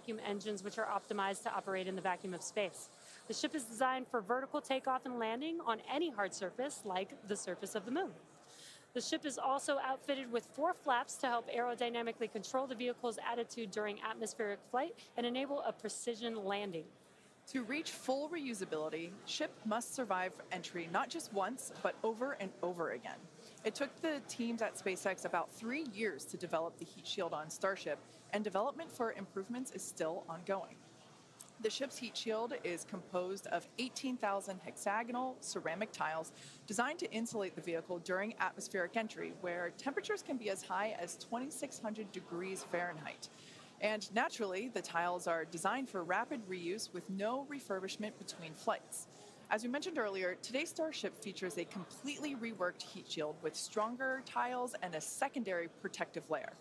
vacuum engines, which are optimized to operate in the vacuum of space. The ship is designed for vertical takeoff and landing on any hard surface, like the surface of the moon. The ship is also outfitted with 4 flaps to help aerodynamically control the vehicle's attitude during atmospheric flight and enable a precision landing. To reach full reusability, ship must survive entry not just once, but over and over again. It took the teams at SpaceX about 3 years to develop the heat shield on Starship, and development for improvements is still ongoing. The ship's heat shield is composed of 18,000 hexagonal ceramic tiles designed to insulate the vehicle during atmospheric entry, where temperatures can be as high as 2,600 degrees Fahrenheit. And naturally, the tiles are designed for rapid reuse with no refurbishment between flights. As we mentioned earlier, today's Starship features a completely reworked heat shield with stronger tiles and a secondary protective layer.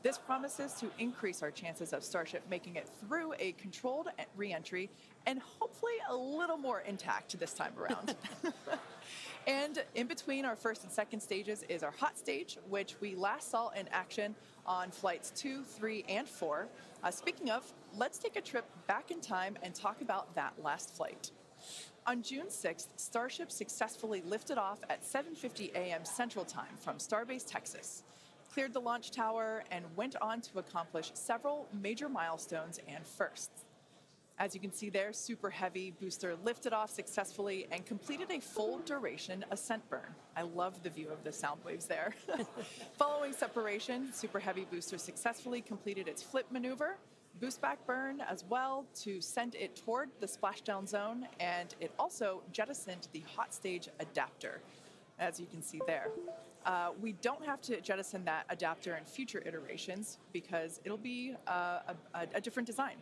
This promises to increase our chances of Starship making it through a controlled re-entry and hopefully a little more intact this time around. And in between our first and second stages is our hot stage, which we last saw in action on flights 2, 3, and 4. Speaking of, let's take a trip back in time and talk about that last flight. On June 6th, Starship successfully lifted off at 7:50 a.m. Central Time from Starbase, Texas, cleared the launch tower, and went on to accomplish several major milestones and firsts. As you can see there, Super Heavy booster lifted off successfully and completed a full duration ascent burn. I love the view of the sound waves there. Following separation, Super Heavy booster successfully completed its flip maneuver, boost back burn as well to send it toward the splashdown zone, and it also jettisoned the hot stage adapter, as you can see there. We don't have to jettison that adapter in future iterations because it'll be a different design.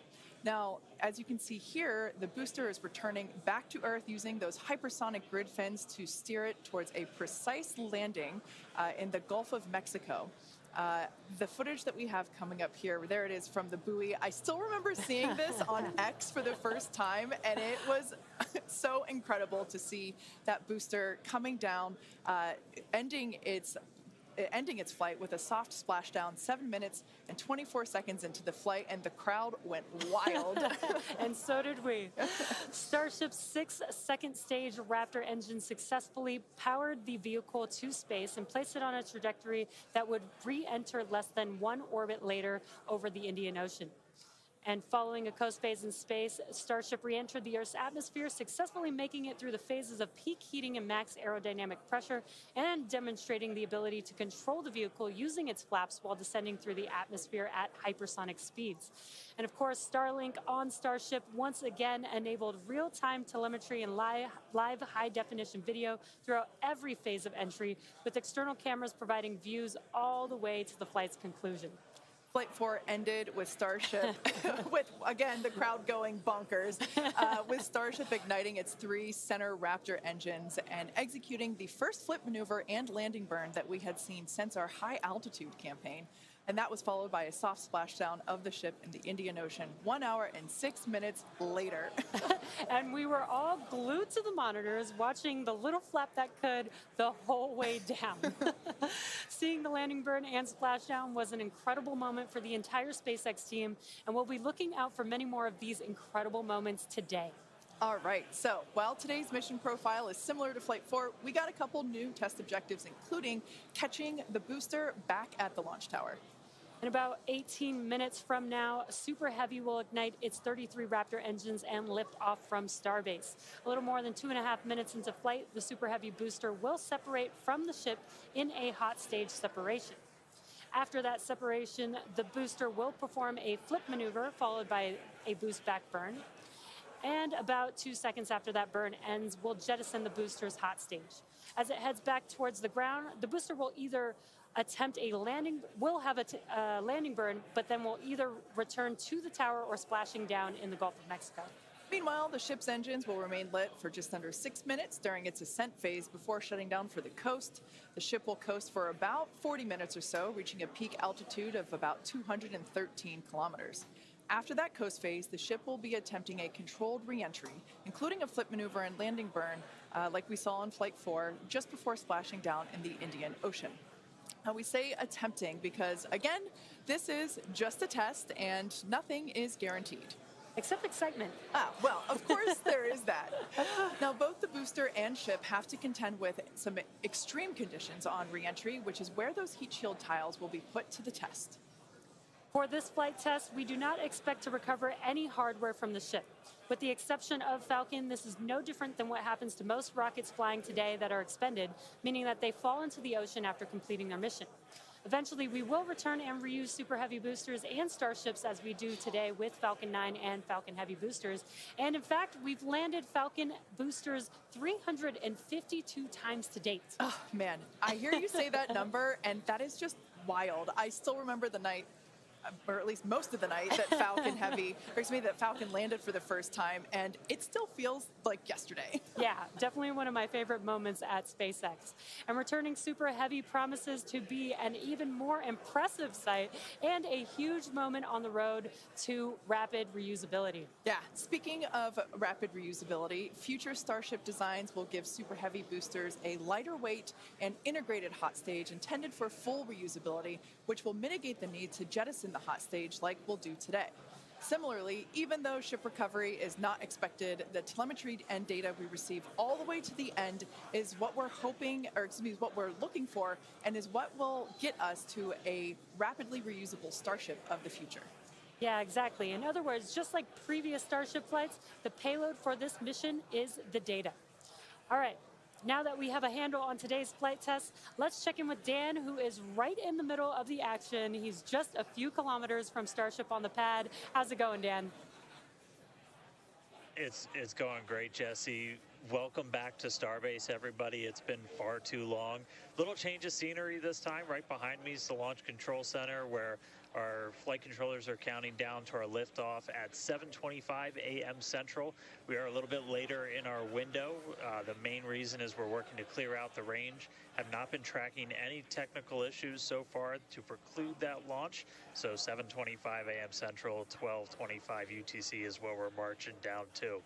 Now, as you can see here, the booster is returning back to Earth using those hypersonic grid fins to steer it towards a precise landing in the Gulf of Mexico. The footage that we have coming up here, there it is from the buoy. I still remember seeing this on X for the first time, and it was so incredible to see that booster coming down, ending its flight with a soft splashdown 7 minutes and 24 seconds into the flight, and the crowd went wild. And so did we. Starship's 6 second-stage Raptor engine successfully powered the vehicle to space and placed it on a trajectory that would re-enter less than 1 orbit later over the Indian Ocean. And following a coast phase in space, Starship re-entered the Earth's atmosphere, successfully making it through the phases of peak heating and max aerodynamic pressure, and demonstrating the ability to control the vehicle using its flaps while descending through the atmosphere at hypersonic speeds. And of course, Starlink on Starship once again enabled real-time telemetry and live high-definition video throughout every phase of entry, with external cameras providing views all the way to the flight's conclusion. Flight 4 ended with Starship, with, again, the crowd going bonkers, with Starship igniting its 3 center Raptor engines and executing the first flip maneuver and landing burn that we had seen since our high-altitude campaign. And that was followed by a soft splashdown of the ship in the Indian Ocean 1 hour and 6 minutes later. And we were all glued to the monitors, watching the little flap that could the whole way down. Seeing the landing burn and splashdown was an incredible moment for the entire SpaceX team, and we'll be looking out for many more of these incredible moments today. All right, so while today's mission profile is similar to Flight 4, we got a couple new test objectives, including catching the booster back at the launch tower. In about 18 minutes from now, Super Heavy will ignite its 33 Raptor engines and lift off from Starbase. A little more than 2.5 minutes into flight, the Super Heavy booster will separate from the ship in a hot stage separation. After that separation, the booster will perform a flip maneuver followed by a boost back burn. And about 2 seconds after that burn ends, we'll jettison the booster's hot stage. As it heads back towards the ground, the booster will either attempt a landing, will have a landing burn, but then will either return to the tower or splashing down in the Gulf of Mexico. Meanwhile, the ship's engines will remain lit for just under 6 minutes during its ascent phase before shutting down for the coast. The ship will coast for about 40 minutes or so, reaching a peak altitude of about 213 kilometers. After that coast phase, the ship will be attempting a controlled re-entry, including a flip maneuver and landing burn, like we saw on Flight 4, just before splashing down in the Indian Ocean. We say attempting because, again, this is just a test and nothing is guaranteed. Except excitement. Well, of course there is that. Now, both the booster and ship have to contend with some extreme conditions on reentry, which is where those heat shield tiles will be put to the test. For this flight test, we do not expect to recover any hardware from the ship. With the exception of Falcon, this is no different than what happens to most rockets flying today that are expended, meaning that they fall into the ocean after completing their mission. Eventually, we will return and reuse Super Heavy boosters and Starships as we do today with Falcon 9 and Falcon Heavy boosters. And in fact, we've landed Falcon boosters 352 times to date. Oh, man, I hear you say that number, and that is just wild. I still remember the night, or at least most of the night, that Falcon landed for the first time, and it still feels like yesterday. Yeah, definitely one of my favorite moments at SpaceX. And returning Super Heavy promises to be an even more impressive sight and a huge moment on the road to rapid reusability. Yeah, speaking of rapid reusability, future Starship designs will give Super Heavy boosters a lighter weight and integrated hot stage intended for full reusability, which will mitigate the need to jettison the hot stage like we'll do today. Similarly, even though ship recovery is not expected, the telemetry and data we receive all the way to the end is what we're what we're looking for, and is what will get us to a rapidly reusable Starship of the future. Yeah, exactly. In other words, just like previous Starship flights, the payload for this mission is the data. All right. Now that we have a handle on today's flight test, let's check in with Dan, who is right in the middle of the action. He's just a few kilometers from Starship on the pad. How's it going, Dan? It's going great, Jesse. Welcome back to Starbase, everybody. It's been far too long. Little change of scenery this time. Right behind me is the Launch Control Center, where our flight controllers are counting down to our liftoff at 7:25 a.m. Central. We are a little bit later in our window. The main reason is we're working to clear out the range. Have not been tracking any technical issues so far to preclude that launch. So 7:25 a.m. Central, 12:25 UTC is what we're marching down to.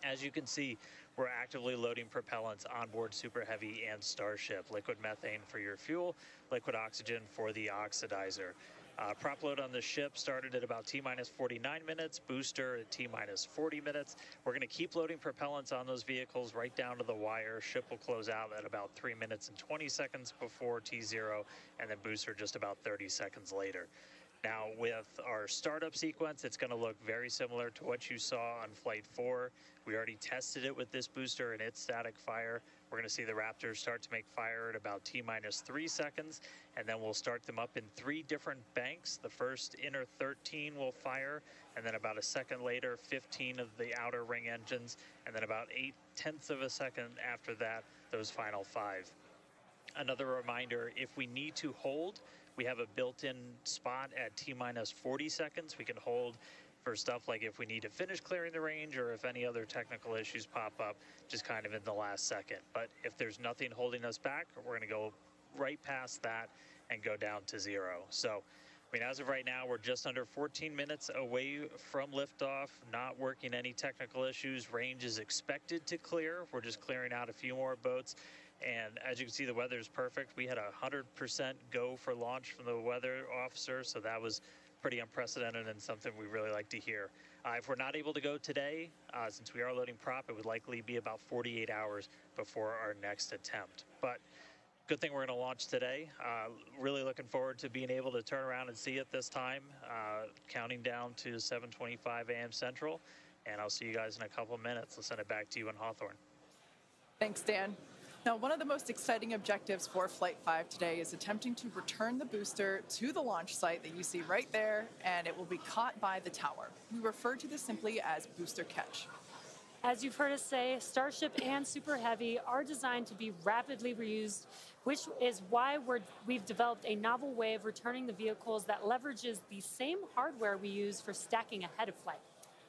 As you can see, we're actively loading propellants on board Super Heavy and Starship. Liquid methane for your fuel, liquid oxygen for the oxidizer. Prop load on the ship started at about T-minus 49 minutes, booster at T-minus 40 minutes. We're going to keep loading propellants on those vehicles right down to the wire. Ship will close out at about 3 minutes and 20 seconds before T0, and then booster just about 30 seconds later. Now, with our startup sequence, it's going to look very similar to what you saw on Flight 4. We already tested it with this booster and its static fire. We're going to see the Raptors start to make fire at about T-minus 3 seconds, and then we'll start them up in 3 different banks. The first inner 13 will fire, and then about a second later, 15 of the outer ring engines, and then about 0.8 of a second after that, those final 5. Another reminder, if we need to hold, we have a built-in spot at T-minus 40 seconds. We can hold for stuff like if we need to finish clearing the range or if any other technical issues pop up, just kind of in the last second. But if there's nothing holding us back, we're going to go right past that and go down to 0. So, I mean, as of right now, we're just under 14 minutes away from liftoff, not working any technical issues. Range is expected to clear. We're just clearing out a few more boats. And as you can see, the weather is perfect. We had a 100% go for launch from the weather officer, so that was pretty unprecedented and something we really like to hear. If we're not able to go today, since we are loading prop, it would likely be about 48 hours before our next attempt. But good thing we're going to launch today. Really looking forward to being able to turn around and see it this time, counting down to 7:25 a.m. Central. And I'll see you guys in a couple of minutes. I'll send it back to you in Hawthorne. Thanks, Dan. Now, one of the most exciting objectives for Flight 5 today is attempting to return the booster to the launch site that you see right there, and it will be caught by the tower. We refer to this simply as booster catch. As you've heard us say, Starship and Super Heavy are designed to be rapidly reused, which is why we've developed a novel way of returning the vehicles that leverages the same hardware we use for stacking ahead of flight.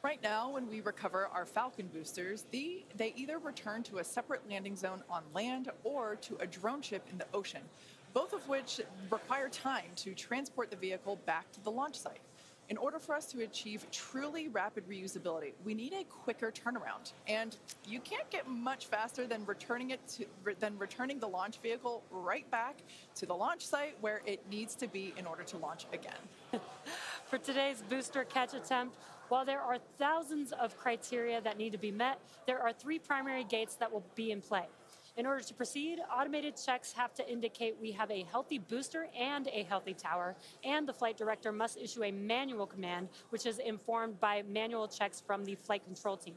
Right now, when we recover our Falcon boosters, they either return to a separate landing zone on land or to a drone ship in the ocean, both of which require time to transport the vehicle back to the launch site. In order for us to achieve truly rapid reusability, we need a quicker turnaround. And you can't get much faster than returning the launch vehicle right back to the launch site where it needs to be in order to launch again. For today's booster catch attempt, while there are thousands of criteria that need to be met, there are 3 primary gates that will be in play. In order to proceed, automated checks have to indicate we have a healthy booster and a healthy tower, and the flight director must issue a manual command, which is informed by manual checks from the flight control team.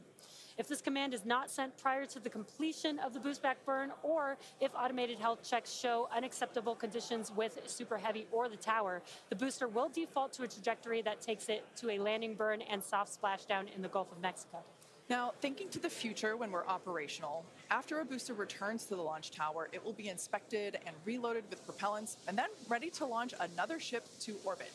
If this command is not sent prior to the completion of the boost back burn, or if automated health checks show unacceptable conditions with Super Heavy or the tower, the booster will default to a trajectory that takes it to a landing burn and soft splashdown in the Gulf of Mexico. Now, thinking to the future when we're operational, after a booster returns to the launch tower, it will be inspected and reloaded with propellants and then ready to launch another ship to orbit.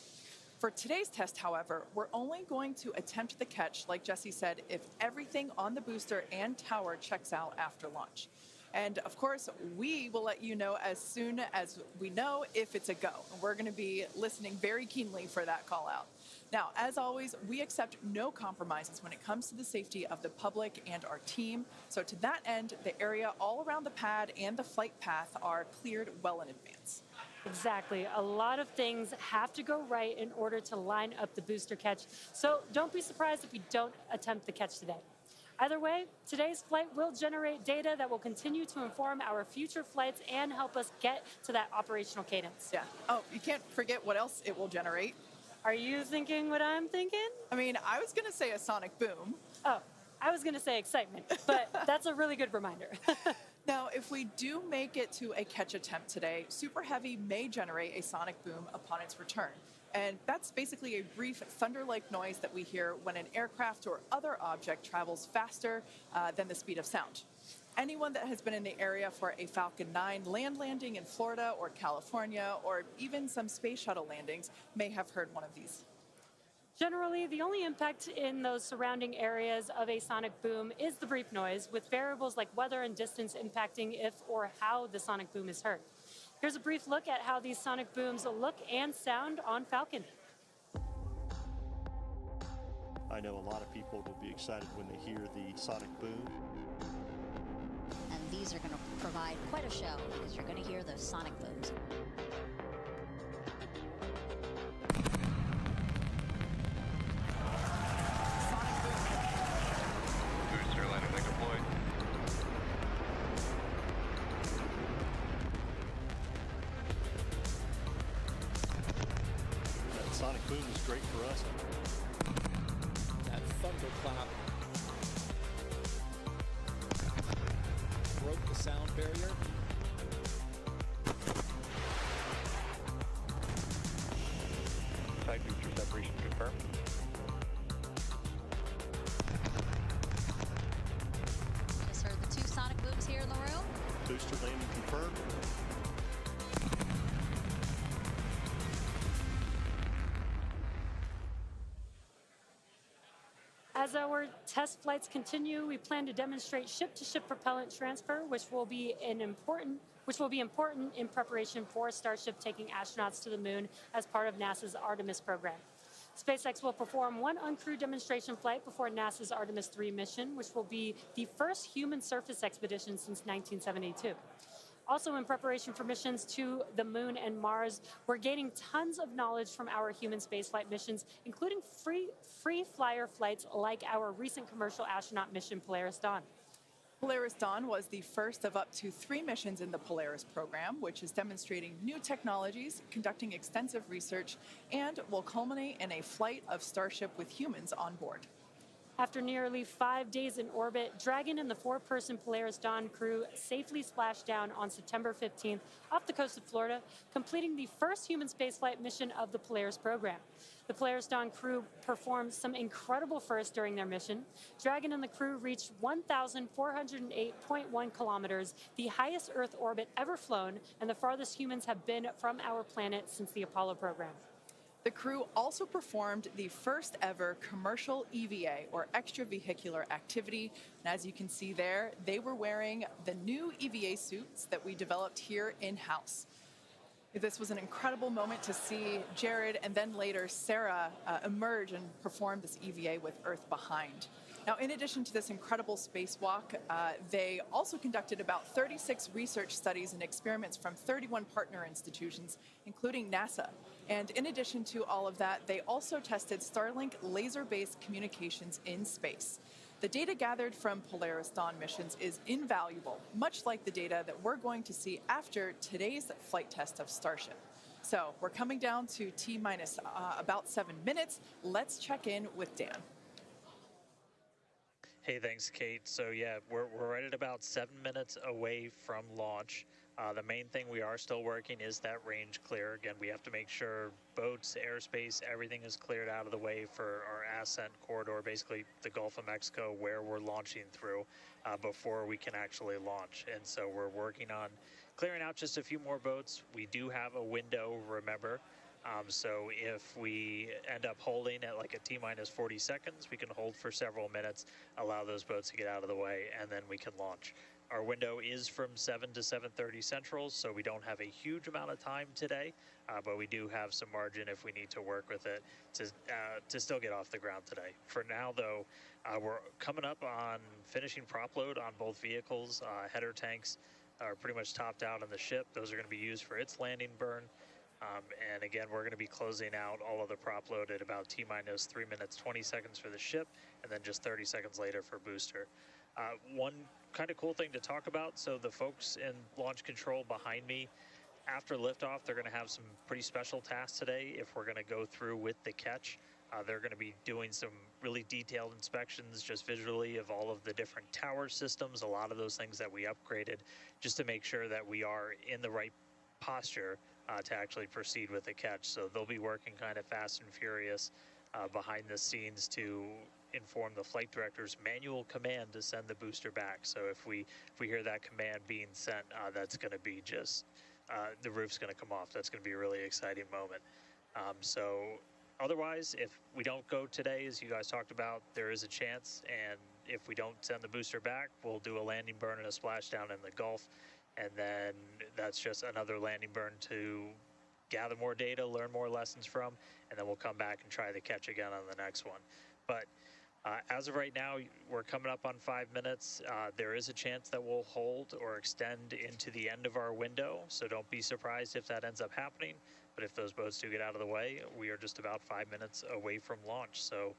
For today's test, however, we're only going to attempt the catch, like Jesse said, if everything on the booster and tower checks out after launch. And of course, we will let you know as soon as we know if it's a go. We're going to be listening very keenly for that call out. Now, as always, we accept no compromises when it comes to the safety of the public and our team. So to that end, the area all around the pad and the flight path are cleared well in advance. Exactly. A lot of things have to go right in order to line up the booster catch. So don't be surprised if we don't attempt the catch today. Either way, today's flight will generate data that will continue to inform our future flights and help us get to that operational cadence. Yeah. Oh, you can't forget what else it will generate. Are you thinking what I'm thinking? I mean, I was going to say a sonic boom. Oh, I was going to say excitement, but that's a really good reminder. Now, if we do make it to a catch attempt today, Super Heavy may generate a sonic boom upon its return. And that's basically a brief thunder-like noise that we hear when an aircraft or other object travels faster than the speed of sound. Anyone that has been in the area for a Falcon 9 land landing in Florida or California, or even some space shuttle landings, may have heard one of these. Generally, the only impact in those surrounding areas of a sonic boom is the brief noise, with variables like weather and distance impacting if or how the sonic boom is heard. Here's a brief look at how these sonic booms look and sound on Falcon. I know a lot of people will be excited when they hear the sonic boom. And these are going to provide quite a show because you're going to hear those sonic booms. Booster landing leg deployed. That sonic boom is great for us. That thunderclap broke the sound barrier. Side booster separation confirmed. Just heard the 2 sonic booms here in the room. Booster landing confirmed. As our test flights continue, we plan to demonstrate ship-to-ship propellant transfer, which will be important in preparation for Starship taking astronauts to the moon as part of NASA's Artemis program. SpaceX will perform 1 uncrewed demonstration flight before NASA's Artemis 3 mission, which will be the first human surface expedition since 1972. Also, in preparation for missions to the moon and Mars, we're gaining tons of knowledge from our human spaceflight missions, including free flyer flights like our recent commercial astronaut mission, Polaris Dawn. Polaris Dawn was the first of up to 3 missions in the Polaris program, which is demonstrating new technologies, conducting extensive research, and will culminate in a flight of Starship with humans on board. After nearly 5 days in orbit, Dragon and the 4-person Polaris Dawn crew safely splashed down on September 15th off the coast of Florida, completing the first human spaceflight mission of the Polaris program. The Polaris Dawn crew performed some incredible firsts during their mission. Dragon and the crew reached 1,408.1 kilometers, the highest Earth orbit ever flown, and the farthest humans have been from our planet since the Apollo program. The crew also performed the first ever commercial EVA, or extravehicular activity. And as you can see there, they were wearing the new EVA suits that we developed here in-house. This was an incredible moment to see Jared and then later Sarah emerge and perform this EVA with Earth behind. Now, in addition to this incredible spacewalk, they also conducted about 36 research studies and experiments from 31 partner institutions, including NASA. And in addition to all of that, they also tested Starlink laser-based communications in space. The data gathered from Polaris Dawn missions is invaluable, much like the data that we're going to see after today's flight test of Starship. So we're coming down to T-minus about 7 minutes. Let's check in with Dan. Hey, thanks, Kate. So yeah, we're right at about 7 minutes away from launch. The main thing we are still working is that range clear. Again, we have to make sure boats, airspace, everything is cleared out of the way for our ascent corridor, basically the Gulf of Mexico, where we're launching through before we can actually launch. And so we're working on clearing out just a few more boats. We do have a window, remember. So if we end up holding at like a T-minus 40 seconds, we can hold for several minutes, allow those boats to get out of the way, and then we can launch. Our window is from 7 to 7:30 Central, so we don't have a huge amount of time today, but we do have some margin if we need to work with it to still get off the ground today. For now, though, we're coming up on finishing prop load on both vehicles. Header tanks are pretty much topped out on the ship. Those are going to be used for its landing burn. And again, we're going to be closing out all of the prop load at about T-minus 3 minutes, 20 seconds for the ship, and then just 30 seconds later for booster. One kind of cool thing to talk about, so the folks in launch control behind me, after liftoff, they're going to have some pretty special tasks today if we're going to go through with the catch. They're going to be doing some really detailed inspections just visually of all of the different tower systems, a lot of those things that we upgraded, just to make sure that we are in the right posture to actually proceed with the catch. So they'll be working kind of fast and furious behind the scenes to inform the flight director's manual command to send the booster back. So if we hear that command being sent, that's going to be just the roof's going to come off. That's going to be a really exciting moment. So otherwise, if we don't go today, as you guys talked about, there is a chance, and if we don't send the booster back, we'll do a landing burn and a splashdown in the Gulf. And then that's just another landing burn to gather more data, learn more lessons from, and then we'll come back and try the catch again on the next one. But as of right now, we're coming up on 5 minutes. There is a chance that we'll hold or extend into the end of our window, so don't be surprised if that ends up happening. But if those boats do get out of the way, we are just about 5 minutes away from launch. So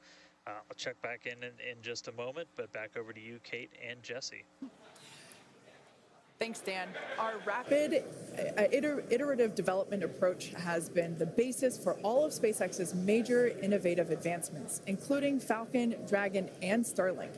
I'll check back in just a moment, but back over to you, Kate and Jesse. Thanks, Dan. Our rapid iterative development approach has been the basis for all of SpaceX's major innovative advancements, including Falcon, Dragon, and Starlink.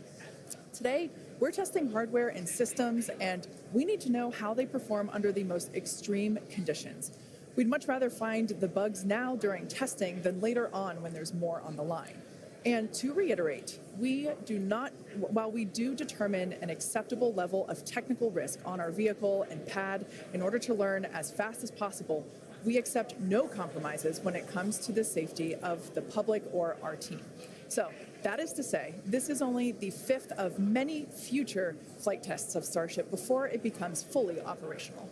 Today, we're testing hardware and systems, and we need to know how they perform under the most extreme conditions. We'd much rather find the bugs now during testing than later on when there's more on the line. And to reiterate, while we do determine an acceptable level of technical risk on our vehicle and pad in order to learn as fast as possible, we accept no compromises when it comes to the safety of the public or our team. So that is to say, this is only the 5th of many future flight tests of Starship before it becomes fully operational.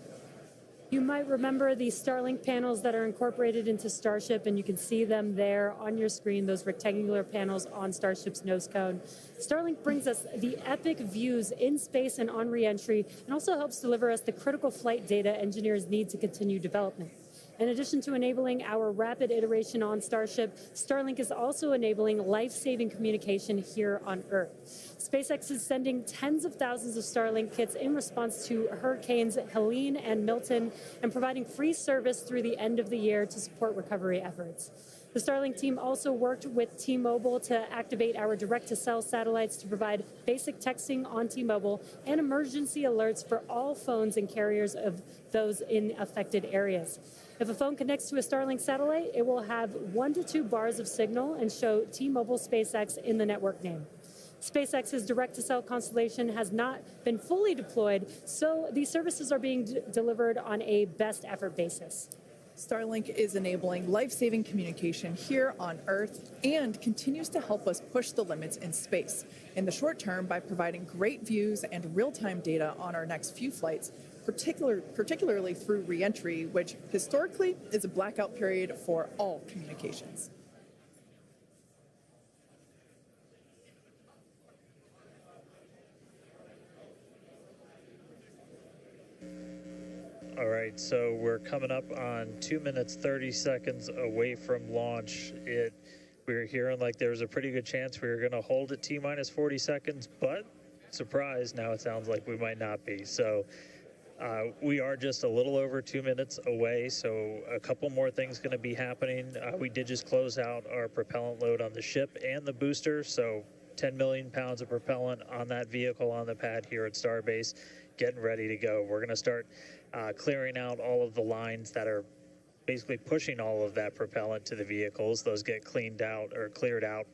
You might remember the Starlink panels that are incorporated into Starship, and you can see them there on your screen, those rectangular panels on Starship's nose cone. Starlink brings us the epic views in space and on re-entry, and also helps deliver us the critical flight data engineers need to continue development. In addition to enabling our rapid iteration on Starship, Starlink is also enabling life-saving communication here on Earth. SpaceX is sending tens of thousands of Starlink kits in response to Hurricanes Helene and Milton, and providing free service through the end of the year to support recovery efforts. The Starlink team also worked with T-Mobile to activate our direct-to-cell satellites to provide basic texting on T-Mobile and emergency alerts for all phones and carriers of those in affected areas. If a phone connects to a Starlink satellite, it will have 1 to 2 bars of signal and show T-Mobile SpaceX in the network name. SpaceX's direct-to-cell constellation has not been fully deployed, so these services are being delivered on a best-effort basis. Starlink is enabling life-saving communication here on Earth and continues to help us push the limits in space. In the short term, by providing great views and real-time data on our next few flights, particularly through reentry, which historically is a blackout period for all communications. All right, so we're coming up on 2 minutes 30 seconds away from launch. We were hearing like there was a pretty good chance we were going to hold at T minus 40 seconds, but surprise, now it sounds like we might not be. So we are just a little over 2 minutes away, so a couple more things going to be happening. We did just close out our propellant load on the ship and the booster, so 10 million pounds of propellant on that vehicle on the pad here at Starbase, getting ready to go. We're going to start clearing out all of the lines that are basically pushing all of that propellant to the vehicles. Those get cleaned out or cleared out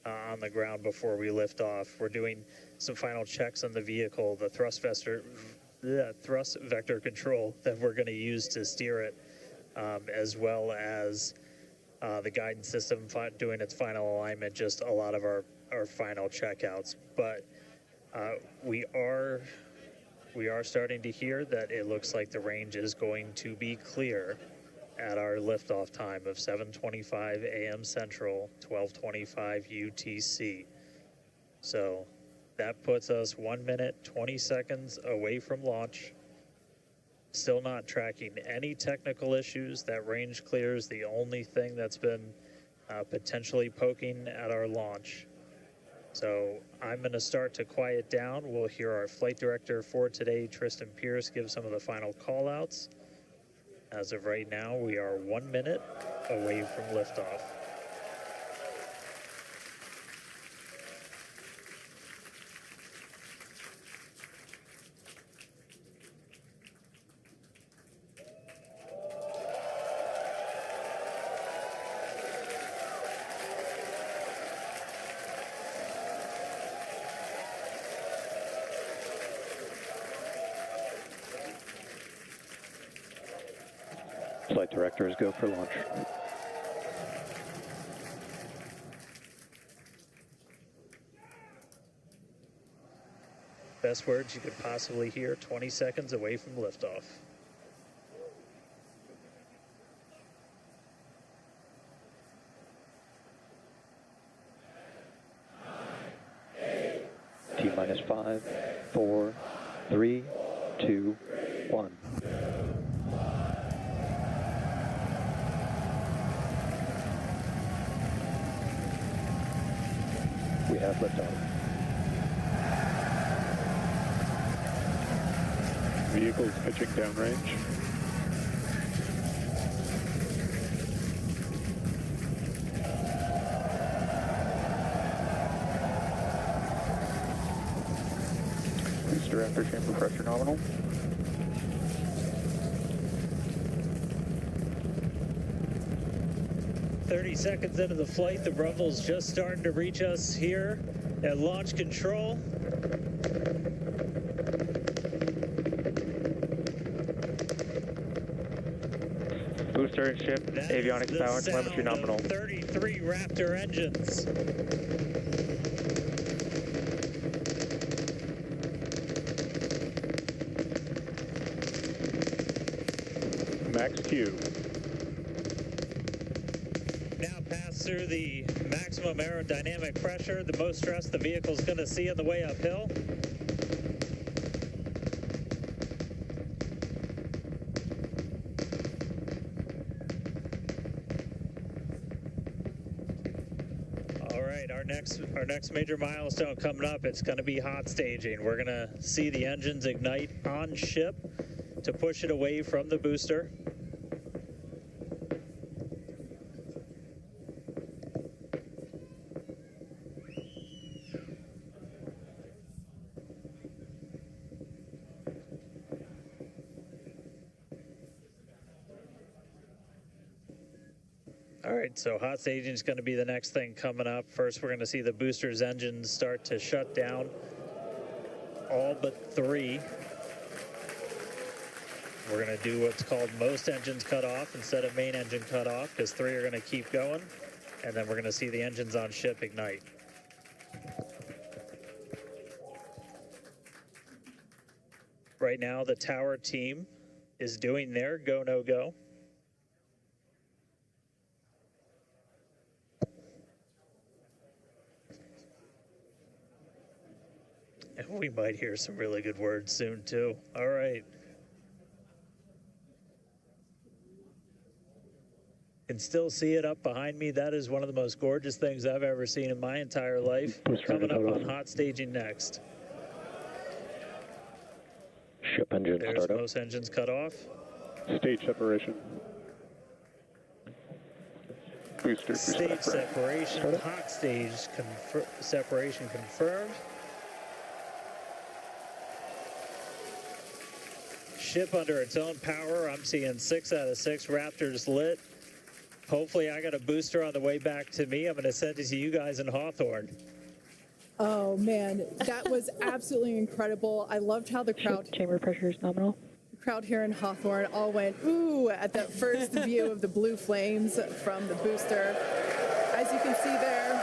on the ground before we lift off. We're doing some final checks on the vehicle, the thrust vector control that we're going to use to steer it, as well as the guidance system doing its final alignment, just a lot of our final checkouts. But we are starting to hear that it looks like the range is going to be clear at our liftoff time of 7:25 a.m. Central, 12:25 UTC. So that puts us 1 minute, 20 seconds away from launch. Still not tracking any technical issues. That range clear is the only thing that's been potentially poking at our launch. So I'm going to start to quiet down. We'll hear our flight director for today, Tristan Pierce, give some of the final call-outs. As of right now, we are 1 minute away from liftoff. Flight directors go for launch. Best words you could possibly hear, 20 seconds away from liftoff. T minus 5, 4, 3, 2, 1. We have liftoff. Vehicles pitching downrange. Booster after chamber pressure nominal. Seconds into the flight, the rumble's just starting to reach us here at launch control. Booster and ship, avionics power, telemetry nominal. 33 Raptor engines. Max Q. Now pass through the maximum aerodynamic pressure, the most stress the vehicle's going to see on the way uphill. All right, our next major milestone coming up, it's going to be hot staging. We're going to see the engines ignite on ship to push it away from the booster. All right, so hot staging is going to be the next thing coming up. First, we're going to see the booster's engines start to shut down, all but 3. We're going to do what's called most engines cut off instead of main engine cut off, because 3 are going to keep going, and then we're going to see the engines on ship ignite. Right now, the tower team is doing their go, no go. And we might hear some really good words soon, too. All right. Can still see it up behind me. That is one of the most gorgeous things I've ever seen in my entire life. Coming up on hot staging next. Ship engine There's startup. most engines cut off. Stage separation. Booster Stage separation, hot stage separation confirmed. Ship under its own power. I'm seeing 6 out of 6 Raptors lit. Hopefully I got a booster on the way back to me. I'm going to send it to you guys in Hawthorne. Oh man, that was absolutely incredible. I loved how the crowd Chamber pressure is nominal. Crowd here in Hawthorne all went ooh at that first view of the blue flames from the booster. As you can see there,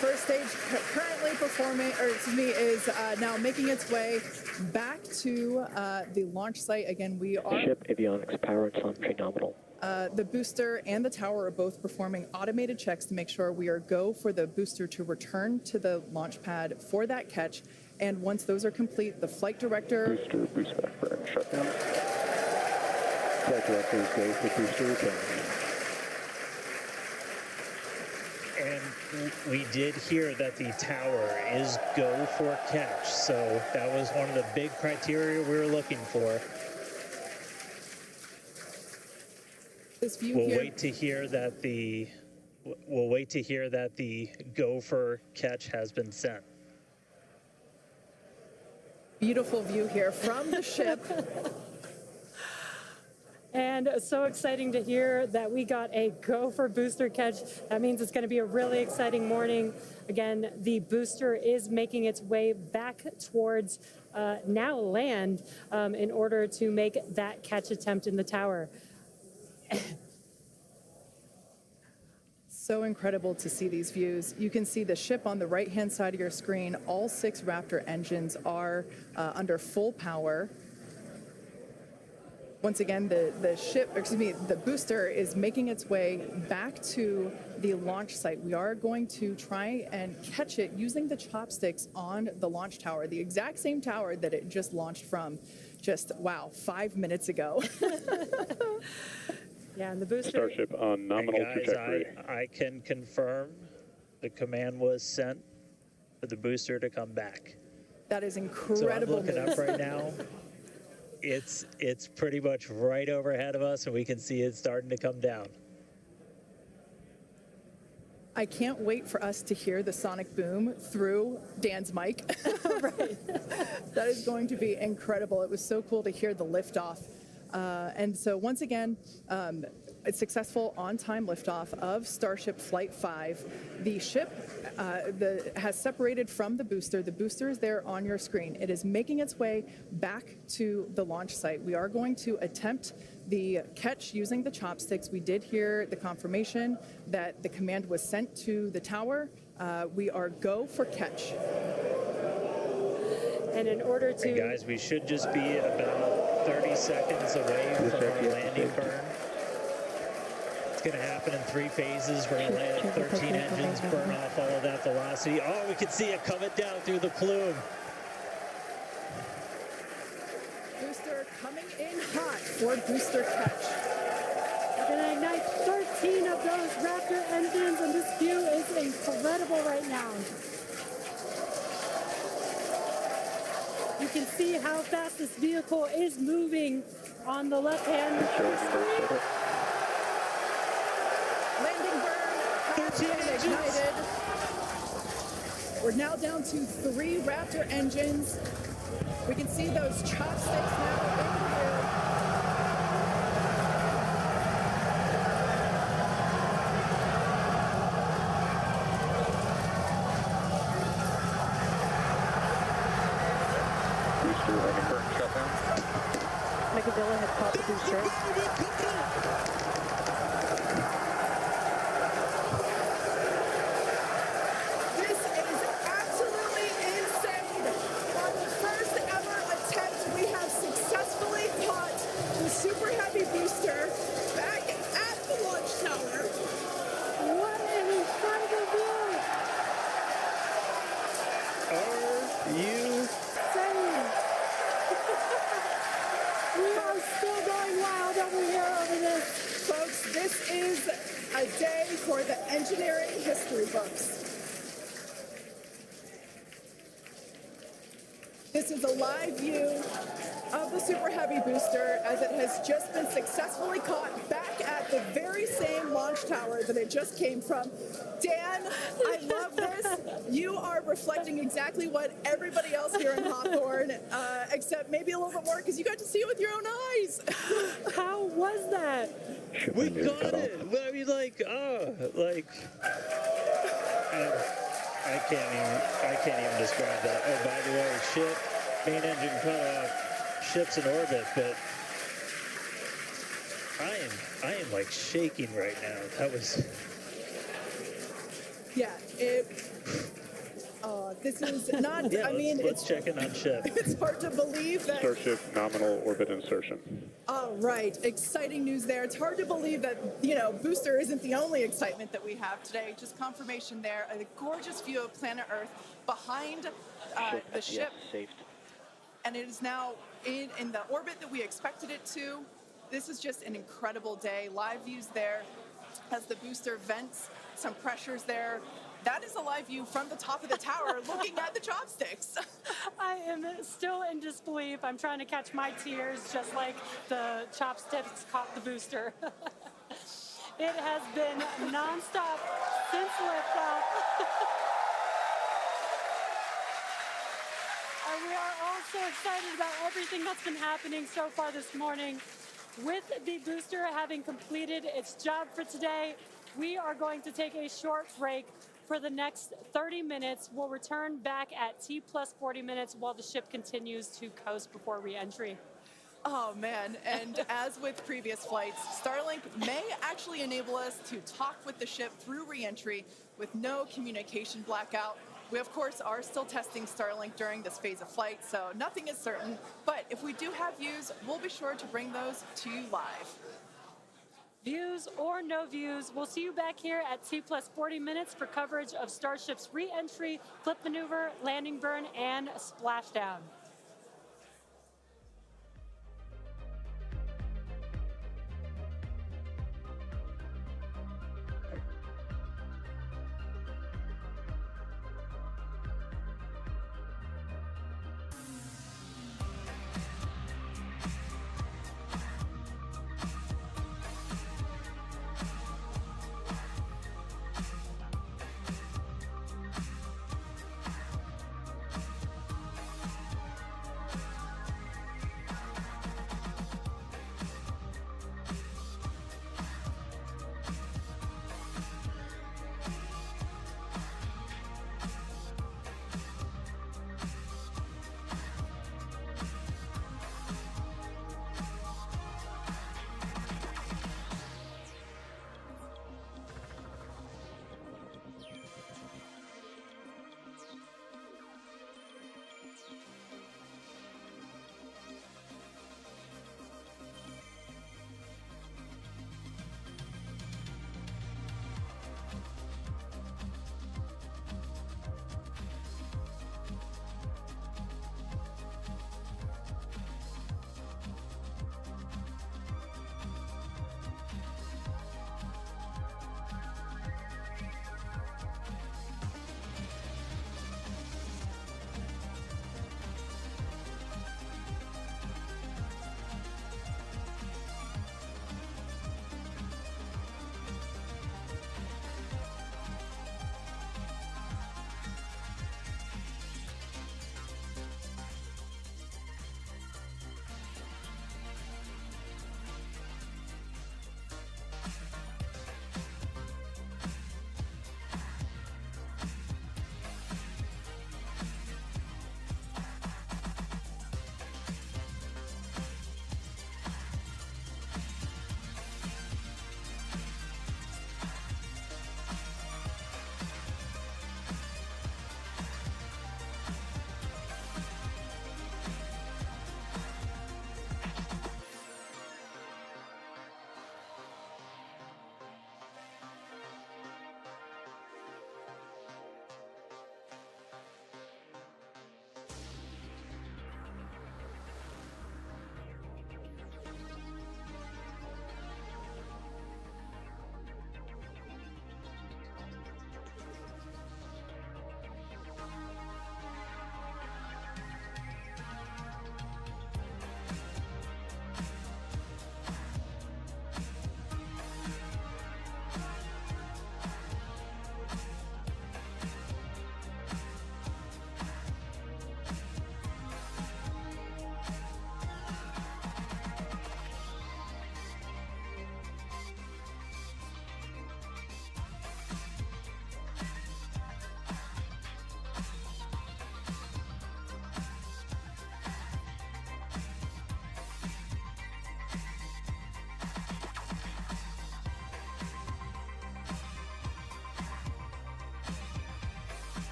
first stage currently performing, or excuse me, is now making its way back to the launch site. Again, we are Ship avionics power and telemetry nominal. the booster and the tower are both performing automated checks to make sure we are go for the booster to return to the launch pad for that catch. And once those are complete, the flight director... Booster, boost back burn, shutdown. Flight directors go for booster return. And we did hear that the tower is go for catch. So that was one of the big criteria we were looking for. This view We'll here... wait to hear that the go for catch has been sent. Beautiful view here from the ship. And so exciting to hear that we got a go for booster catch. That means it's going to be a really exciting morning. Again, the booster is making its way back towards now land in order to make that catch attempt in the tower. So incredible to see these views. You can see the ship on the right-hand side of your screen. All 6 Raptor engines are under full power. Once again, the booster is making its way back to the launch site. We are going to try and catch it using the chopsticks on the launch tower, the exact same tower that it just launched from just, wow, 5 minutes ago. Yeah, and the booster... Starship on nominal trajectory. I can confirm the command was sent for the booster to come back. That is incredible. So I'm looking up right now. It's pretty much right overhead of us, and we can see it starting to come down. I can't wait for us to hear the sonic boom through Dan's mic. Right. That is going to be incredible. It was so cool to hear the liftoff. And so once again, a successful on-time liftoff of Starship Flight 5. The ship has separated from the booster. The booster is there on your screen. It is making its way back to the launch site. We are going to attempt the catch using the chopsticks. We did hear the confirmation that the command was sent to the tower. We are go for catch. And in order to... And guys, we should just be about 30 seconds away from our landing burn. It's going to happen in 3 phases. We're going to land 13 engines, burn off all of that velocity. Oh, we can see it coming down through the plume. Booster coming in hot for booster catch. We're going to ignite 13 of those Raptor engines, and this view is incredible right now. You can see how fast this vehicle is moving on the left-hand screen. Landing burn, 13 ignited. We're now down to 3 Raptor engines. We can see those chopsticks now in the air. Booster landing burn shutdown. Megadilla has caught the booster. This is absolutely insane. This is a live view of the Super Heavy booster as it has just been successfully caught back at the very same launch tower that it just came from. Dan, I love this. You are reflecting exactly what everybody else here in Hawthorne, except maybe a little bit more because you got to see it with your own eyes. How was that? We got it. I mean, I can't even describe that. Oh, by the way, ship, main engine cut off, ship's in orbit, but I am like shaking right now. That was. Yeah, this is not, Yeah, I mean, let's check in on ship. It's hard to believe that. Starship nominal orbit insertion. All right, exciting news there. It's hard to believe that, booster isn't the only excitement that we have today. Just confirmation there, a gorgeous view of planet Earth behind the ship. Safe. And it is now in the orbit that we expected it to. This is just an incredible day. Live views there as the booster vents some pressures there. That is a live view from the top of the tower looking at the chopsticks. I am still in disbelief. I'm trying to catch my tears just like the chopsticks caught the booster. It has been nonstop since liftoff. And we are all so excited about everything that's been happening so far this morning. With the booster having completed its job for today, we are going to take a short break for the next 30 minutes. We'll return back at T plus 40 minutes while the ship continues to coast before re-entry. Oh man, and as with previous flights, Starlink may actually enable us to talk with the ship through re-entry with no communication blackout. We of course are still testing Starlink during this phase of flight, so nothing is certain, but if we do have views, we'll be sure to bring those to you live. Views or no views, we'll see you back here at T plus 40 minutes for coverage of Starship's re-entry, flip maneuver, landing burn, and splashdown.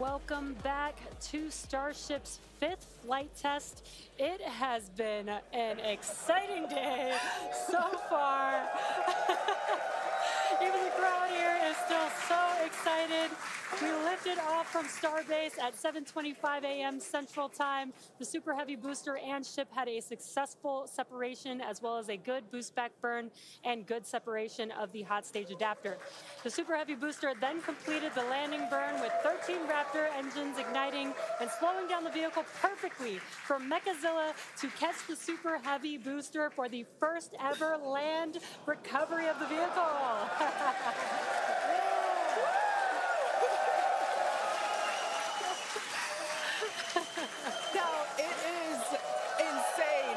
Welcome back to Starship's 5th flight test. It has been an exciting day so far. Even the crowd here is still so excited. We lifted off from Starbase at 7:25 a.m. Central Time. The Super Heavy booster and ship had a successful separation, as well as a good boost back burn and good separation of the hot stage adapter. The Super Heavy booster then completed the landing burn with 13 Raptor engines igniting and slowing down the vehicle perfectly for Mechazilla to catch the Super Heavy booster for the first ever land recovery of the vehicle. Now, it is insane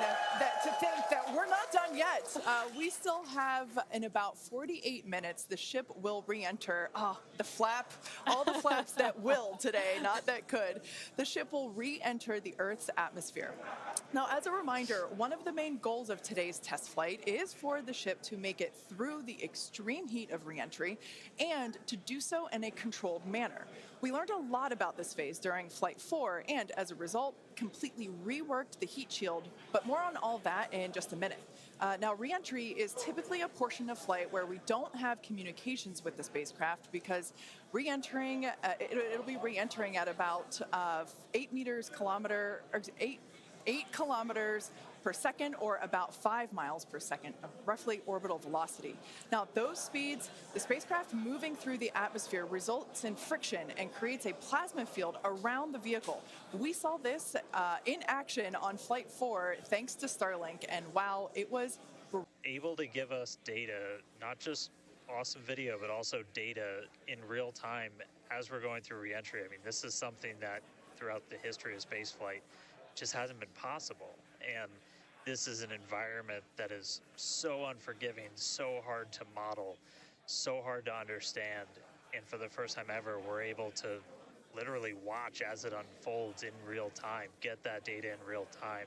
to think that we're not done yet. We still have, in about 48 minutes, the ship will re-enter. The flap, all the flaps that will today, not that could. The ship will re-enter the Earth's atmosphere. Now, as a reminder, one of the main goals of today's test flight is for the ship to make it through the extreme heat of re-entry and to do so in a controlled manner. We learned a lot about this phase during Flight 4 and, as a result, completely reworked the heat shield, but more on all that in just a minute. Now, re-entry is typically a portion of flight where we don't have communications with the spacecraft because re-entering, it'll be re-entering at about 8 kilometers per second, or about 5 miles per second of roughly orbital velocity. Now, those speeds, the spacecraft moving through the atmosphere results in friction and creates a plasma field around the vehicle. We saw this in action on Flight 4 thanks to Starlink, and wow, it was able to give us data, not just awesome video, but also data in real time as we're going through re-entry. I mean, this is something that throughout the history of spaceflight just hasn't been possible. And this is an environment that is so unforgiving, so hard to model, so hard to understand. And for the first time ever, we're able to literally watch as it unfolds in real time, get that data in real time.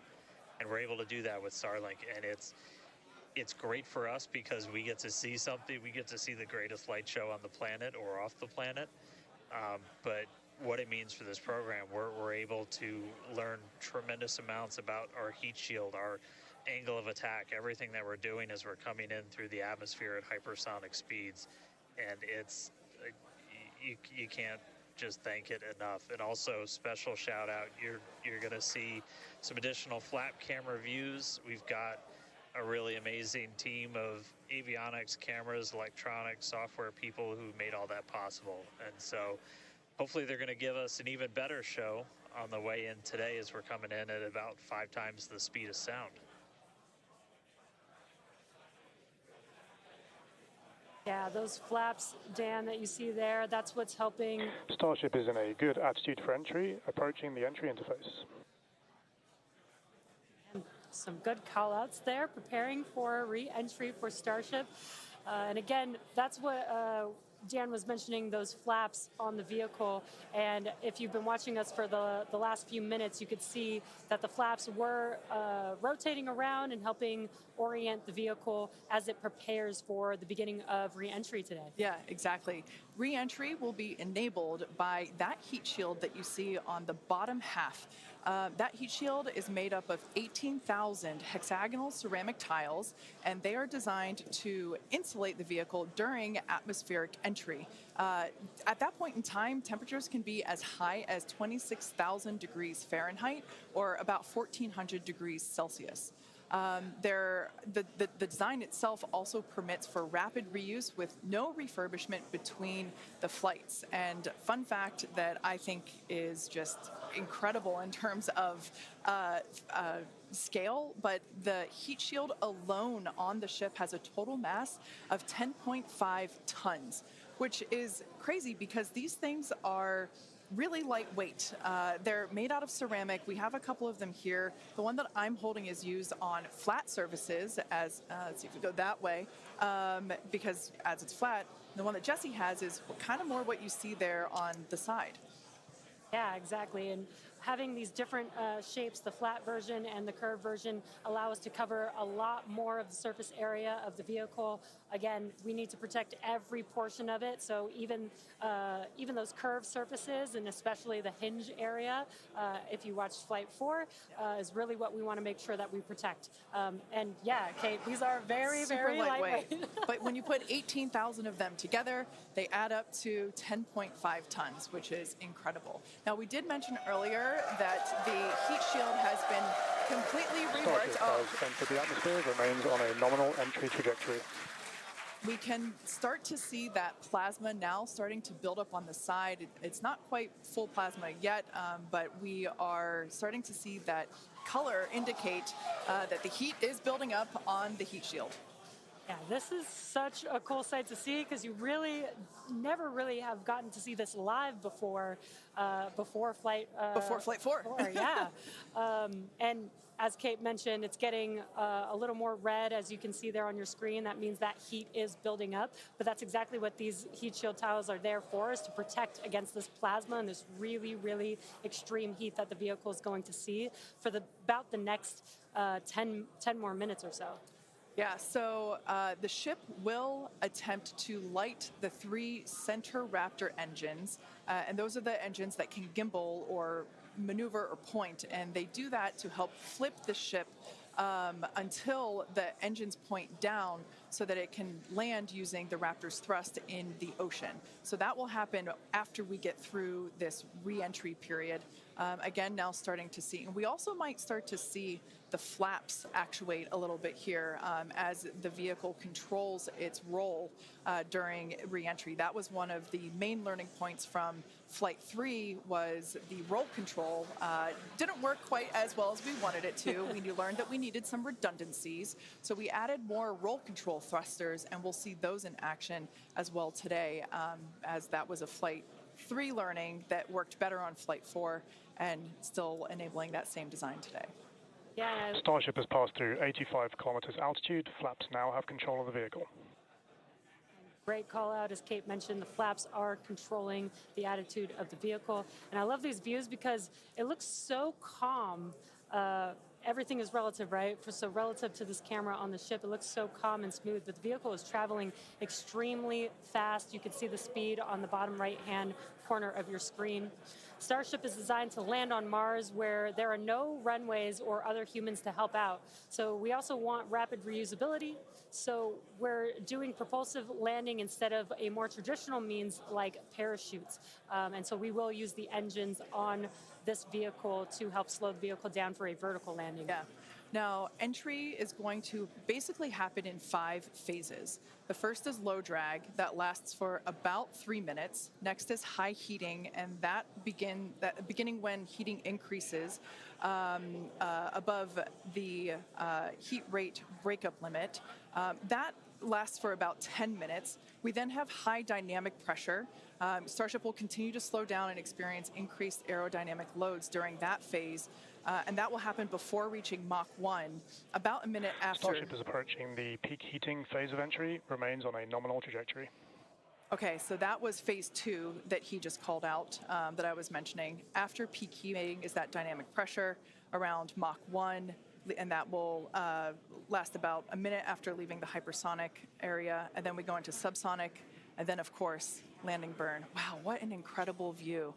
And we're able to do that with Starlink. And it's great for us because we get to see something. We get to see the greatest light show on the planet or off the planet. But what it means for this program, we're able to learn tremendous amounts about our heat shield, our angle of attack, everything that we're doing as we're coming in through the atmosphere at hypersonic speeds. And it's, you can't just thank it enough. And also, special shout out, you're gonna see some additional flap camera views. We've got a really amazing team of avionics, cameras, electronics, software people who made all that possible. And so hopefully they're going to give us an even better show on the way in today as we're coming in at about 5 times the speed of sound. Yeah, those flaps, Dan, that you see there, that's what's helping. Starship is in a good attitude for entry, approaching the entry interface. And some good call-outs there, preparing for re-entry for Starship. And again, that's what Dan was mentioning, those flaps on the vehicle. And if you've been watching us for the last few minutes, you could see that the flaps were rotating around and helping orient the vehicle as it prepares for the beginning of re-entry today. Yeah, exactly. Re-entry will be enabled by that heat shield that you see on the bottom half. That heat shield is made up of 18,000 hexagonal ceramic tiles, and they are designed to insulate the vehicle during atmospheric entry. At that point in time, temperatures can be as high as 26,000 degrees Fahrenheit, or about 1,400 degrees Celsius. The design itself also permits for rapid reuse with no refurbishment between the flights. And fun fact that I think is just incredible in terms of scale, but the heat shield alone on the ship has a total mass of 10.5 tons, which is crazy because these things are really lightweight. They're made out of ceramic. We have a couple of them here. The one that I'm holding is used on flat surfaces as, let's see if we go that way, because as it's flat, the one that Jesse has is kind of more what you see there on the side. Yeah, exactly. And having these different shapes, the flat version and the curved version, allow us to cover a lot more of the surface area of the vehicle. Again, we need to protect every portion of it, so even those curved surfaces, and especially the hinge area, if you watched Flight 4, is really what we want to make sure that we protect. And yeah, Kate, these are very, Super very lightweight. But when you put 18,000 of them together, they add up to 10.5 tons, which is incredible. Now, we did mention earlier that the heat shield has been completely reworked. Starship has entered the atmosphere, remains on a nominal entry trajectory. We can start to see that plasma now starting to build up on the side. It's not quite full plasma yet, but we are starting to see that color indicate that the heat is building up on the heat shield. Yeah, this is such a cool sight to see because you really never really have gotten to see this live before Flight 4. Yeah, and as Kate mentioned, it's getting a little more red, as you can see there on your screen. That means that heat is building up, but that's exactly what these heat shield tiles are there for, is to protect against this plasma and this really, really extreme heat that the vehicle is going to see for about the next 10 more minutes or so. Yeah, so the ship will attempt to light the 3 center Raptor engines, and those are the engines that can gimbal or maneuver or point, and they do that to help flip the ship until the engines point down so that it can land using the Raptor's thrust in the ocean. So that will happen after we get through this re-entry period. Again, now starting to see, and we also might start to see the flaps actuate a little bit here as the vehicle controls its roll during re-entry. That was one of the main learning points from Flight 3, was the roll control didn't work quite as well as we wanted it to. We learned that we needed some redundancies, so we added more roll control thrusters, and we'll see those in action as well today, as that was a Flight 3 learning that worked better on Flight 4 and still enabling that same design today. Yeah. Starship has passed through 85 kilometers altitude. Flaps now have control of the vehicle. Great call out, as Kate mentioned, the flaps are controlling the attitude of the vehicle. And I love these views because it looks so calm. Everything is relative, right? So relative to this camera on the ship, it looks so calm and smooth, but the vehicle is traveling extremely fast. You can see the speed on the bottom right-hand corner of your screen. Starship is designed to land on Mars where there are no runways or other humans to help out. So we also want rapid reusability. So we're doing propulsive landing instead of a more traditional means like parachutes. And so we will use the engines on this vehicle to help slow the vehicle down for a vertical landing. Yeah. Now, entry is going to basically happen in 5 phases. The first is low drag, that lasts for about 3 minutes. Next is high heating, and that beginning when heating increases above the heat rate breakup limit. That lasts for about 10 minutes. We then have high dynamic pressure. Starship will continue to slow down and experience increased aerodynamic loads during that phase. And that will happen before reaching Mach 1, about a minute after. Starship is approaching the peak heating phase of entry, remains on a nominal trajectory. Okay, so that was phase 2 that he just called out, that I was mentioning. After peak heating is that dynamic pressure around Mach 1, and that will last about a minute after leaving the hypersonic area, and then we go into subsonic, and then, of course, landing burn. Wow, what an incredible view.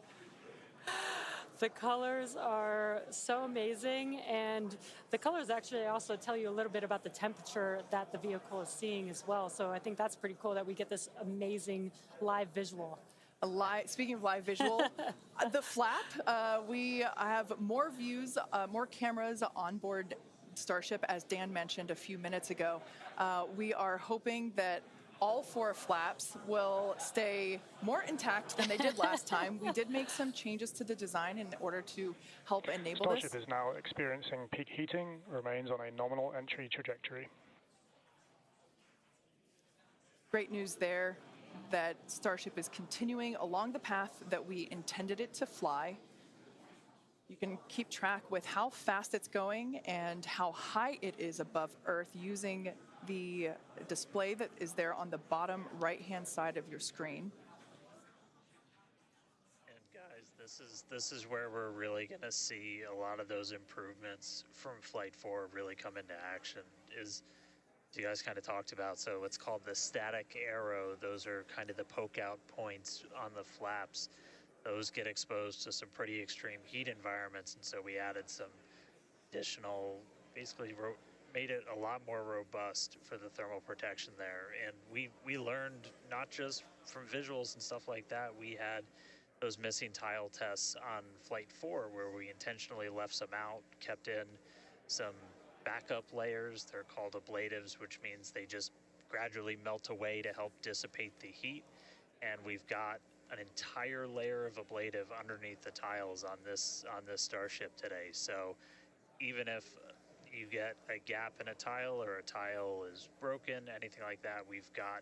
The colors are so amazing, and the colors actually also tell you a little bit about the temperature that the vehicle is seeing as well. So I think that's pretty cool that we get this amazing live visual. Speaking of live visual, the flap, we have more views, more cameras on board Starship, as Dan mentioned a few minutes ago. We are hoping that all 4 flaps will stay more intact than they did last time. We did make some changes to the design in order to help enable this. Starship is now experiencing peak heating, remains on a nominal entry trajectory. Great news there that Starship is continuing along the path that we intended it to fly. You can keep track with how fast it's going and how high it is above Earth using the display that is there on the bottom right-hand side of your screen. And guys, this this is where we're really going to see a lot of those improvements from Flight 4 really come into action. Is you guys kind of talked about, so it's called the static arrow. Those are kind of the poke out points on the flaps. Those get exposed to some pretty extreme heat environments, and so we added some additional, basically made it a lot more robust for the thermal protection there. And we learned not just from visuals and stuff like that. We had those missing tile tests on Flight 4 where we intentionally left some out, kept in some backup layers. They're called ablatives, which means they just gradually melt away to help dissipate the heat. And we've got an entire layer of ablative underneath the tiles on this Starship today. So even if you get a gap in a tile or a tile is broken, anything like that, we've got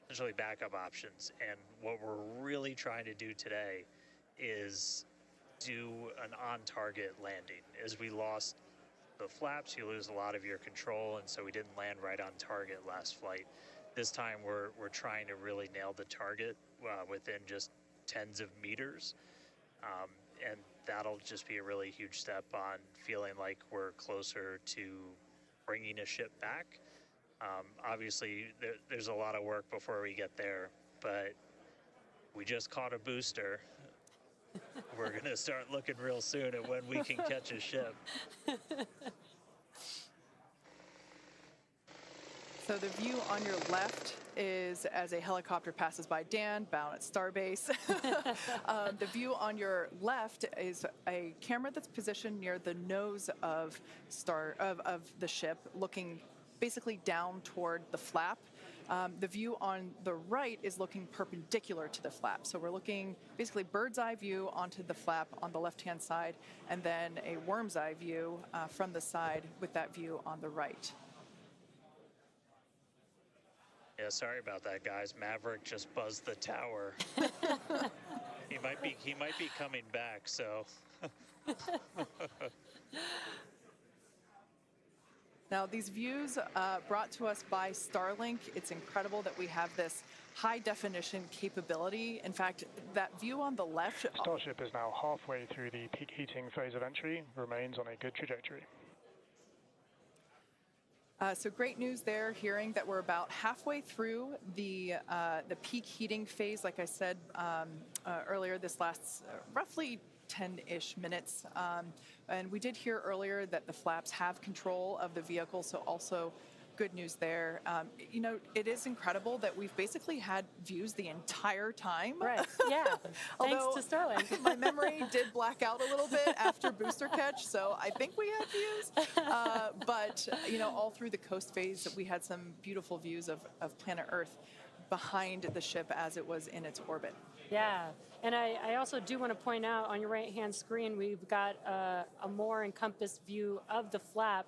essentially backup options. And what we're really trying to do today is do an on-target landing. As we lost the flaps, you lose a lot of your control, and so we didn't land right on target last flight. This time we're trying to really nail the target within just tens of meters, and that'll just be a really huge step on feeling like we're closer to bringing a ship back. Obviously, there's a lot of work before we get there, but we just caught a booster. We're going to start looking real soon at when we can catch a ship. So the view on your left is as a helicopter passes by Dan, bound at Starbase. The view on your left is a camera that's positioned near the nose of the ship, looking basically down toward the flap. The view on the right is looking perpendicular to the flap. So we're looking basically bird's eye view onto the flap on the left-hand side, and then a worm's eye view from the side with that view on the right. Yeah, sorry about that, guys. Maverick just buzzed the tower. He might be coming back, so. Now, these views brought to us by Starlink. It's incredible that we have this high definition capability. In fact, that view on the left. Starship is now halfway through the peak heating phase of entry, remains on a good trajectory. So great news there, hearing that we're about halfway through the peak heating phase. Like I said earlier, this lasts roughly 10-ish minutes. And we did hear earlier that the flaps have control of the vehicle, so also good news there. You know, it is incredible that we've basically had views the entire time. Right, yeah, thanks to Starlink. My memory did black out a little bit after booster catch, so I think we had views. But, you know, all through the coast phase, we had some beautiful views of planet Earth behind the ship as it was in its orbit. Yeah, and I also do want to point out on your right-hand screen, we've got a more encompassed view of the flap.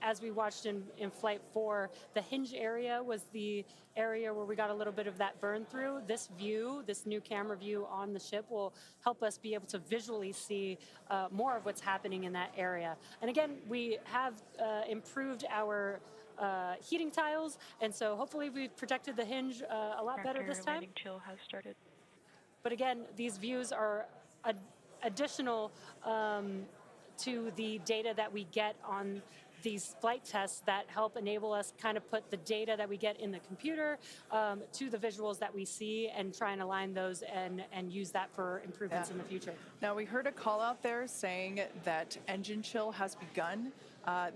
As we watched in Flight 4, the hinge area was the area where we got a little bit of that burn through. This view, this new camera view on the ship will help us be able to visually see more of what's happening in that area. And again, we have improved our heating tiles, and so hopefully we've protected the hinge a lot better this time. Landing chill has started. But again, these views are additional to the data that we get on these flight tests that help enable us kind of put the data that we get in the computer to the visuals that we see and try and align those and use that for improvements in the future. Now, we heard a call out there saying that engine chill has begun.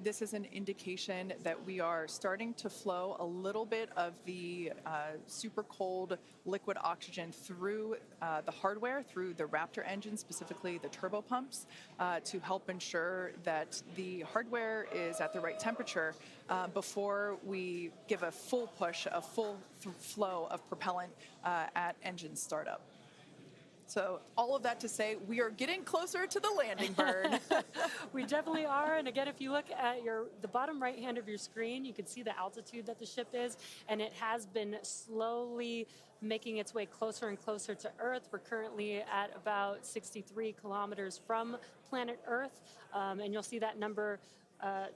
This is an indication that we are starting to flow a little bit of the super cold liquid oxygen through the hardware, through the Raptor engine, specifically the turbo pumps, to help ensure that the hardware is at the right temperature before we give a full push, a full flow of propellant at engine startup. So all of that to say, we are getting closer to the landing burn. We definitely are. And again, if you look at the bottom right hand of your screen, you can see the altitude that the ship is, and it has been slowly making its way closer and closer to Earth. We're currently at about 63 kilometers from planet Earth, and you'll see that number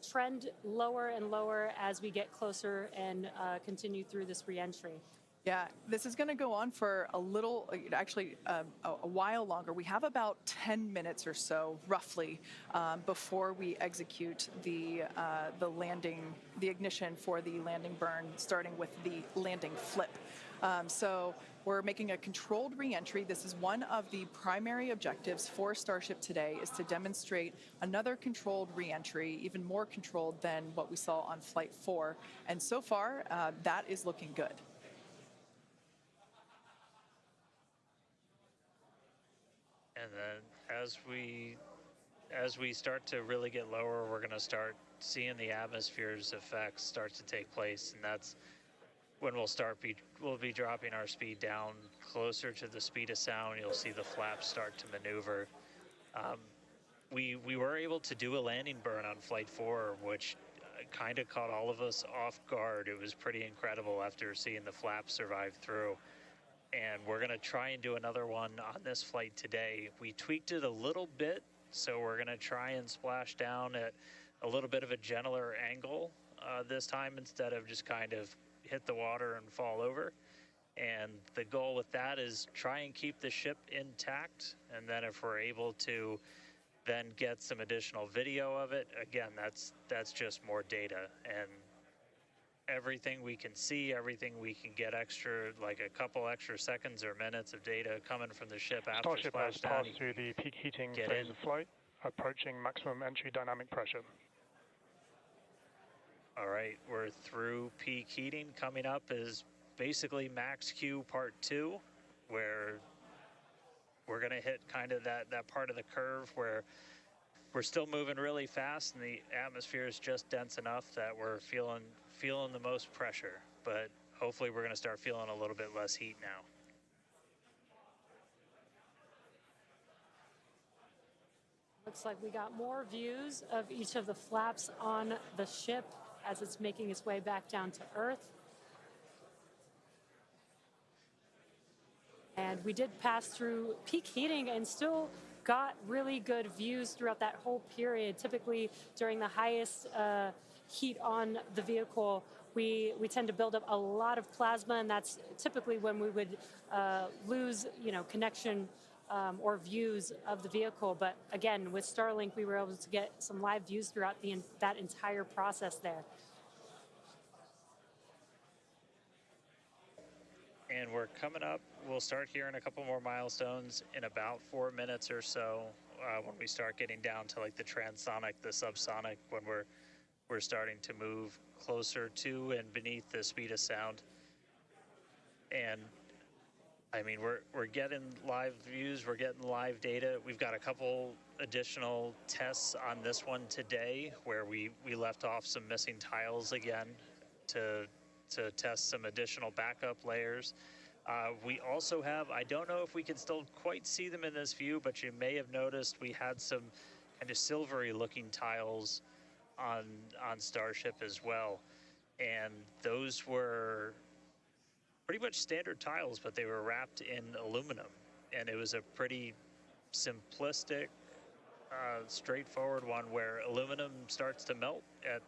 trend lower and lower as we get closer and continue through this reentry. Yeah, this is going to go on for a little, actually a while longer. We have about 10 minutes or so, roughly, before we execute the landing, the ignition for the landing burn, starting with the landing flip. So we're making a controlled re-entry. This is one of the primary objectives for Starship today, is to demonstrate another controlled re-entry, even more controlled than what we saw on Flight 4. And so far, that is looking good. And then as we start to really get lower, we're going to start seeing the atmosphere's effects start to take place, and that's when we'll be dropping our speed down closer to the speed of sound. You'll see the flaps start to maneuver. We were able to do a landing burn on Flight 4, which kind of caught all of us off guard. It was pretty incredible after seeing the flaps survive through. And we're going to try and do another one on this flight today. We tweaked it a little bit, so we're going to try and splash down at a little bit of a gentler angle this time, instead of just kind of hit the water and fall over. And the goal with that is try and keep the ship intact, and then if we're able to then get some additional video of it, again, that's just more data. And everything we can see, everything we can get extra, like a couple extra seconds or minutes of data coming from the ship after Starship has splashdown. passed through the peak heating phase of flight, approaching maximum entry dynamic pressure. All right, we're through peak heating. Coming up is basically max Q part 2, where we're gonna hit kind of that part of the curve where we're still moving really fast and the atmosphere is just dense enough that we're feeling the most pressure, but hopefully we're going to start feeling a little bit less heat now. Looks like we got more views of each of the flaps on the ship as it's making its way back down to Earth. And we did pass through peak heating and still got really good views throughout that whole period. Typically during the highest heat on the vehicle, we tend to build up a lot of plasma, and that's typically when we would lose, connection or views of the vehicle. But again, with Starlink, we were able to get some live views throughout that entire process there. And we're coming up, we'll start hearing a couple more milestones in about 4 minutes or so, when we start getting down to like the transonic, the subsonic, when we're starting to move closer to and beneath the speed of sound. And I mean, we're getting live views, we're getting live data. We've got a couple additional tests on this one today where we left off some missing tiles again to test some additional backup layers. We also have, I don't know if we can still quite see them in this view, but you may have noticed we had some kind of silvery looking tiles on Starship as well. And those were pretty much standard tiles, but they were wrapped in aluminum. And it was a pretty simplistic, straightforward one where aluminum starts to melt at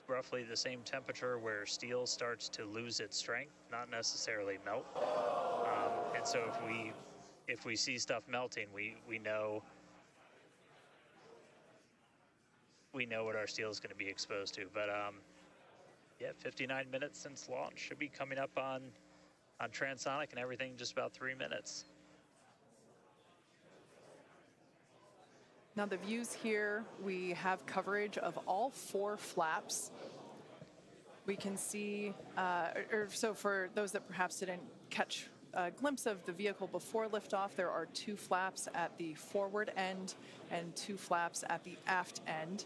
roughly the same temperature where steel starts to lose its strength, not necessarily melt. And so if we see stuff melting, we know what our steel is going to be exposed to. But yeah, 59 minutes since launch, should be coming up on transonic and everything just about 3 minutes. Now the views here, we have coverage of all 4 flaps. We can see, so for those that perhaps didn't catch a glimpse of the vehicle before liftoff, there are 2 flaps at the forward end and 2 flaps at the aft end.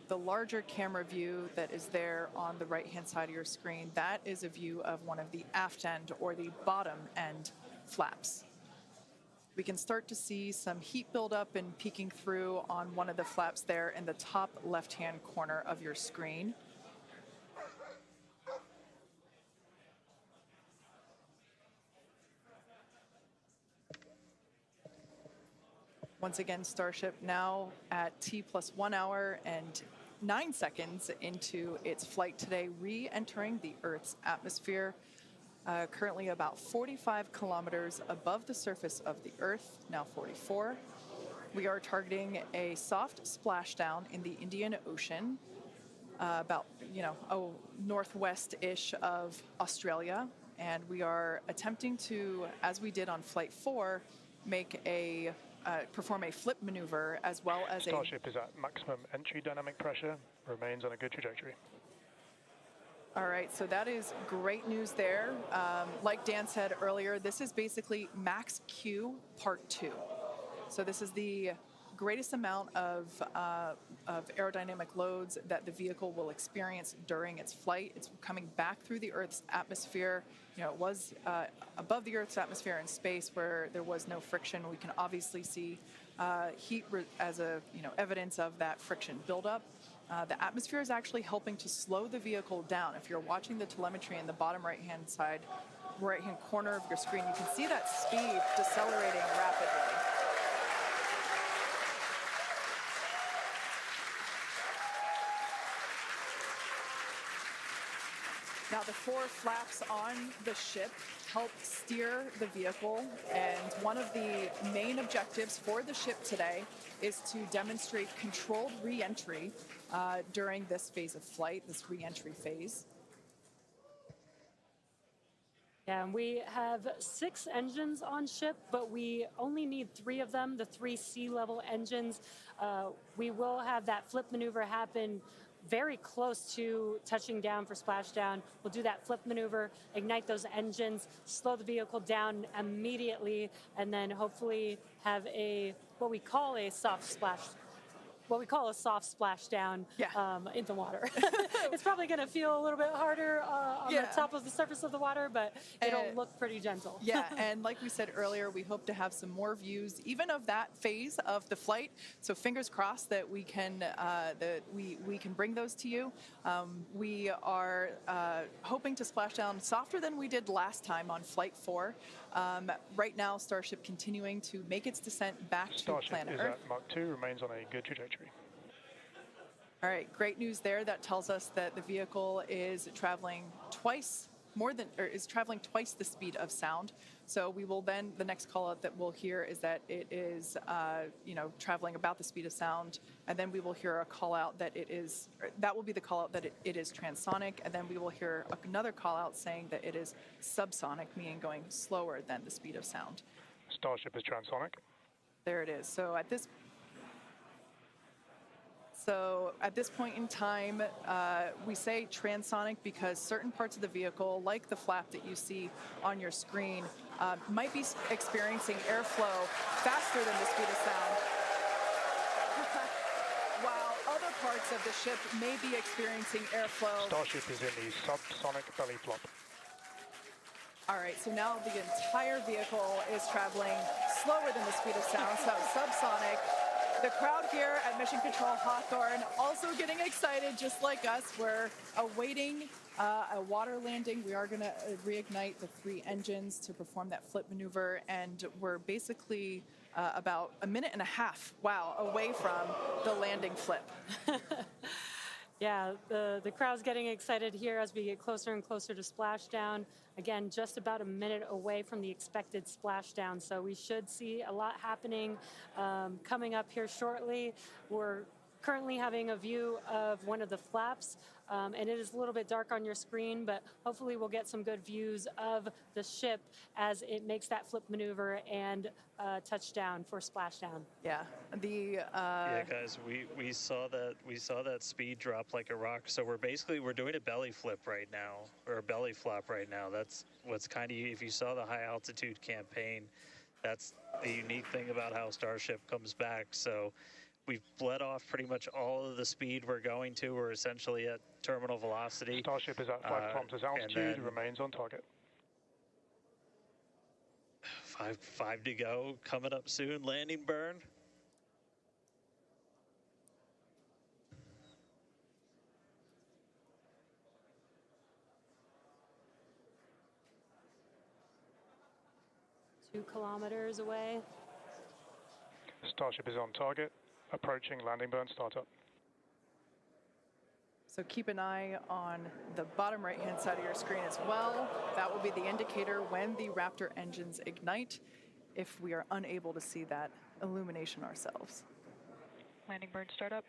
The larger camera view that is there on the right-hand side of your screen, that is a view of one of the aft end or the bottom end flaps. We can start to see some heat buildup and peeking through on one of the flaps there in the top left-hand corner of your screen. Once again, Starship now at T+1 hour and 9 seconds into its flight today, re-entering the Earth's atmosphere. currently about 45 kilometers above the surface of the Earth, now 44. We are targeting a soft splashdown in the Indian Ocean, about, northwest-ish of Australia. And we are attempting to, as we did on Flight 4, perform a flip maneuver as well as Starship is at maximum entry dynamic pressure, remains on a good trajectory. All right, so that is great news there. Like Dan said earlier, this is basically Max Q Part 2. So this is the greatest amount of aerodynamic loads that the vehicle will experience during its flight. It's coming back through the Earth's atmosphere. It was above the Earth's atmosphere in space where there was no friction. We can obviously see heat as evidence of that friction buildup. The atmosphere is actually helping to slow the vehicle down. If you're watching the telemetry in the bottom right-hand corner of your screen, you can see that speed decelerating rapidly. Now, the 4 flaps on the ship help steer the vehicle, and one of the main objectives for the ship today is to demonstrate controlled re-entry during this phase of flight, this re-entry phase. Yeah, and we have 6 engines on ship, but we only need 3 of them, the 3 sea-level engines. We will have that flip maneuver happen very close to touching down for splashdown. We'll do that flip maneuver, ignite those engines, slow the vehicle down immediately, and then hopefully have what we call a soft splashdown in the water. It's probably going to feel a little bit harder on the top of the surface of the water, but it'll look pretty gentle. Yeah, and like we said earlier, we hope to have some more views, even of that phase of the flight. So fingers crossed that we can bring those to you. We are hoping to splash down softer than we did last time on Flight 4. Right now, Starship continuing to make its descent back to planet Earth. Starship is at Mach 2, remains on a good trajectory. All right, great news there. That tells us that the vehicle is traveling twice the speed of sound. So we will then, the next call out that we'll hear is that it is, traveling about the speed of sound. And then we will hear a call out that that will be the call out that it is transonic. And then we will hear another call out saying that it is subsonic, meaning going slower than the speed of sound. Starship is transonic. There it is. So at this point in time, we say transonic because certain parts of the vehicle, like the flap that you see on your screen, might be experiencing airflow faster than the speed of sound, while other parts of the ship may be experiencing airflow. Starship is in the subsonic belly flop. All right, so now the entire vehicle is traveling slower than the speed of sound, so subsonic. The crowd here at Mission Control Hawthorne also getting excited, just like us. We're awaiting a water landing. We are going to reignite the 3 engines to perform that flip maneuver, and we're basically about a minute and a half, away from the landing flip. Yeah, the crowd's getting excited here as we get closer and closer to splashdown. Again, just about a minute away from the expected splashdown, so we should see a lot happening coming up here shortly. We're currently having a view of one of the flaps, and it is a little bit dark on your screen, but hopefully we'll get some good views of the ship as it makes that flip maneuver and touchdown for splashdown. Yeah, yeah, guys, we saw that speed drop like a rock. So we're doing a belly flip right now, or a belly flop right now. That's what's kind of, if you saw the high altitude campaign, that's the unique thing about how Starship comes back. So we've bled off pretty much all of the speed we're going to. We're essentially at terminal velocity. Starship is at 5 kilometers altitude, remains on target. 5 to go, coming up soon, landing burn. Two kilometers away. Starship is on target, approaching landing burn startup. So keep an eye on the bottom right-hand side of your screen as well. That will be the indicator when the Raptor engines ignite, if we are unable to see that illumination ourselves. Landing burn startup.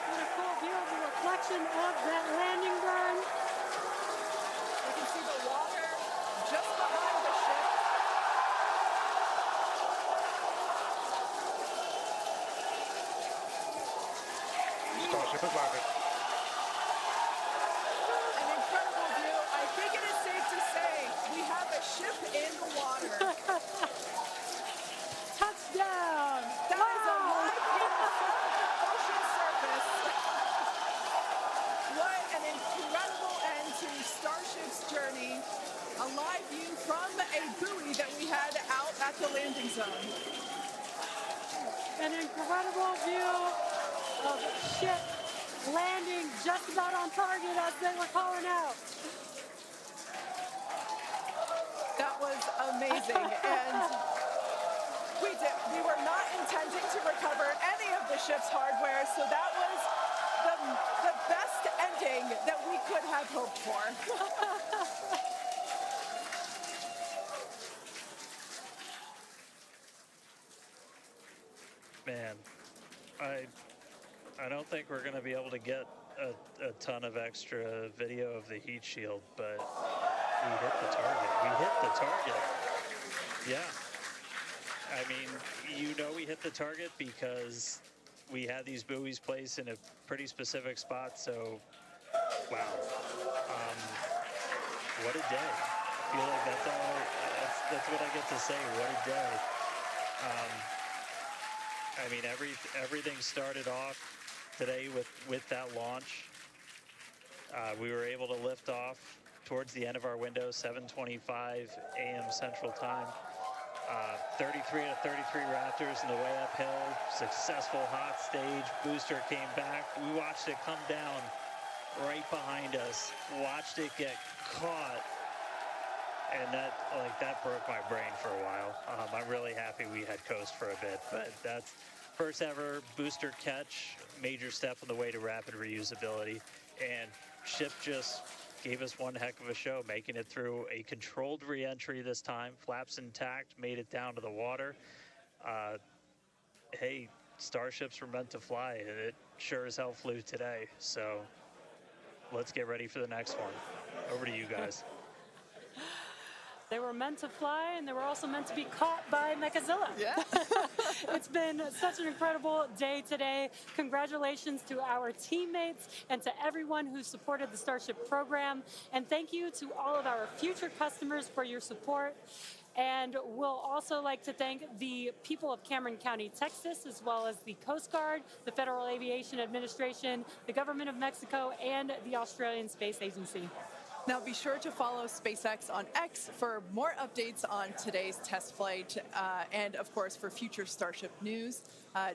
What a cool view of the reflection of that landing burn. You can see the water just behind the ship. Starship has landed. An incredible view. I think it is safe to say we have a ship in the water. Touchdown! That is a live view from the ocean surface. What an incredible end to Starship's journey. A live view from a buoy that we had out at the landing zone. An incredible view of ship landing just about on target as they were calling out. That was amazing. And we were not intending to recover any of the ship's hardware, so that was the best ending that we could have hoped for. Man, I don't think we're going to be able to get a ton of extra video of the heat shield, but we hit the target. We hit the target. Yeah. I mean, you know we hit the target because we had these buoys placed in a pretty specific spot, so wow. What a day. I feel like that's what I get to say. What a day. I mean, everything started off today with that launch. We were able to lift off towards the end of our window, 7:25 a.m. Central Time. 33 out of 33 Raptors in the way uphill. Successful hot stage. Booster came back. We watched it come down right behind us. Watched it get caught. And that broke my brain for a while. I'm really happy we had coast for a bit, but that's first ever booster catch, major step on the way to rapid reusability. And ship just gave us one heck of a show, making it through a controlled re-entry this time, flaps intact, made it down to the water. Hey, starships were meant to fly, and it sure as hell flew today. So let's get ready for the next one. Over to you guys. They were meant to fly, and they were also meant to be caught by Mechazilla. Yeah. It's been such an incredible day today. Congratulations to our teammates and to everyone who supported the Starship program. And thank you to all of our future customers for your support. And we'll also like to thank the people of Cameron County, Texas, as well as the Coast Guard, the Federal Aviation Administration, the Government of Mexico, and the Australian Space Agency. Now be sure to follow SpaceX on X for more updates on today's test flight and of course for future Starship news.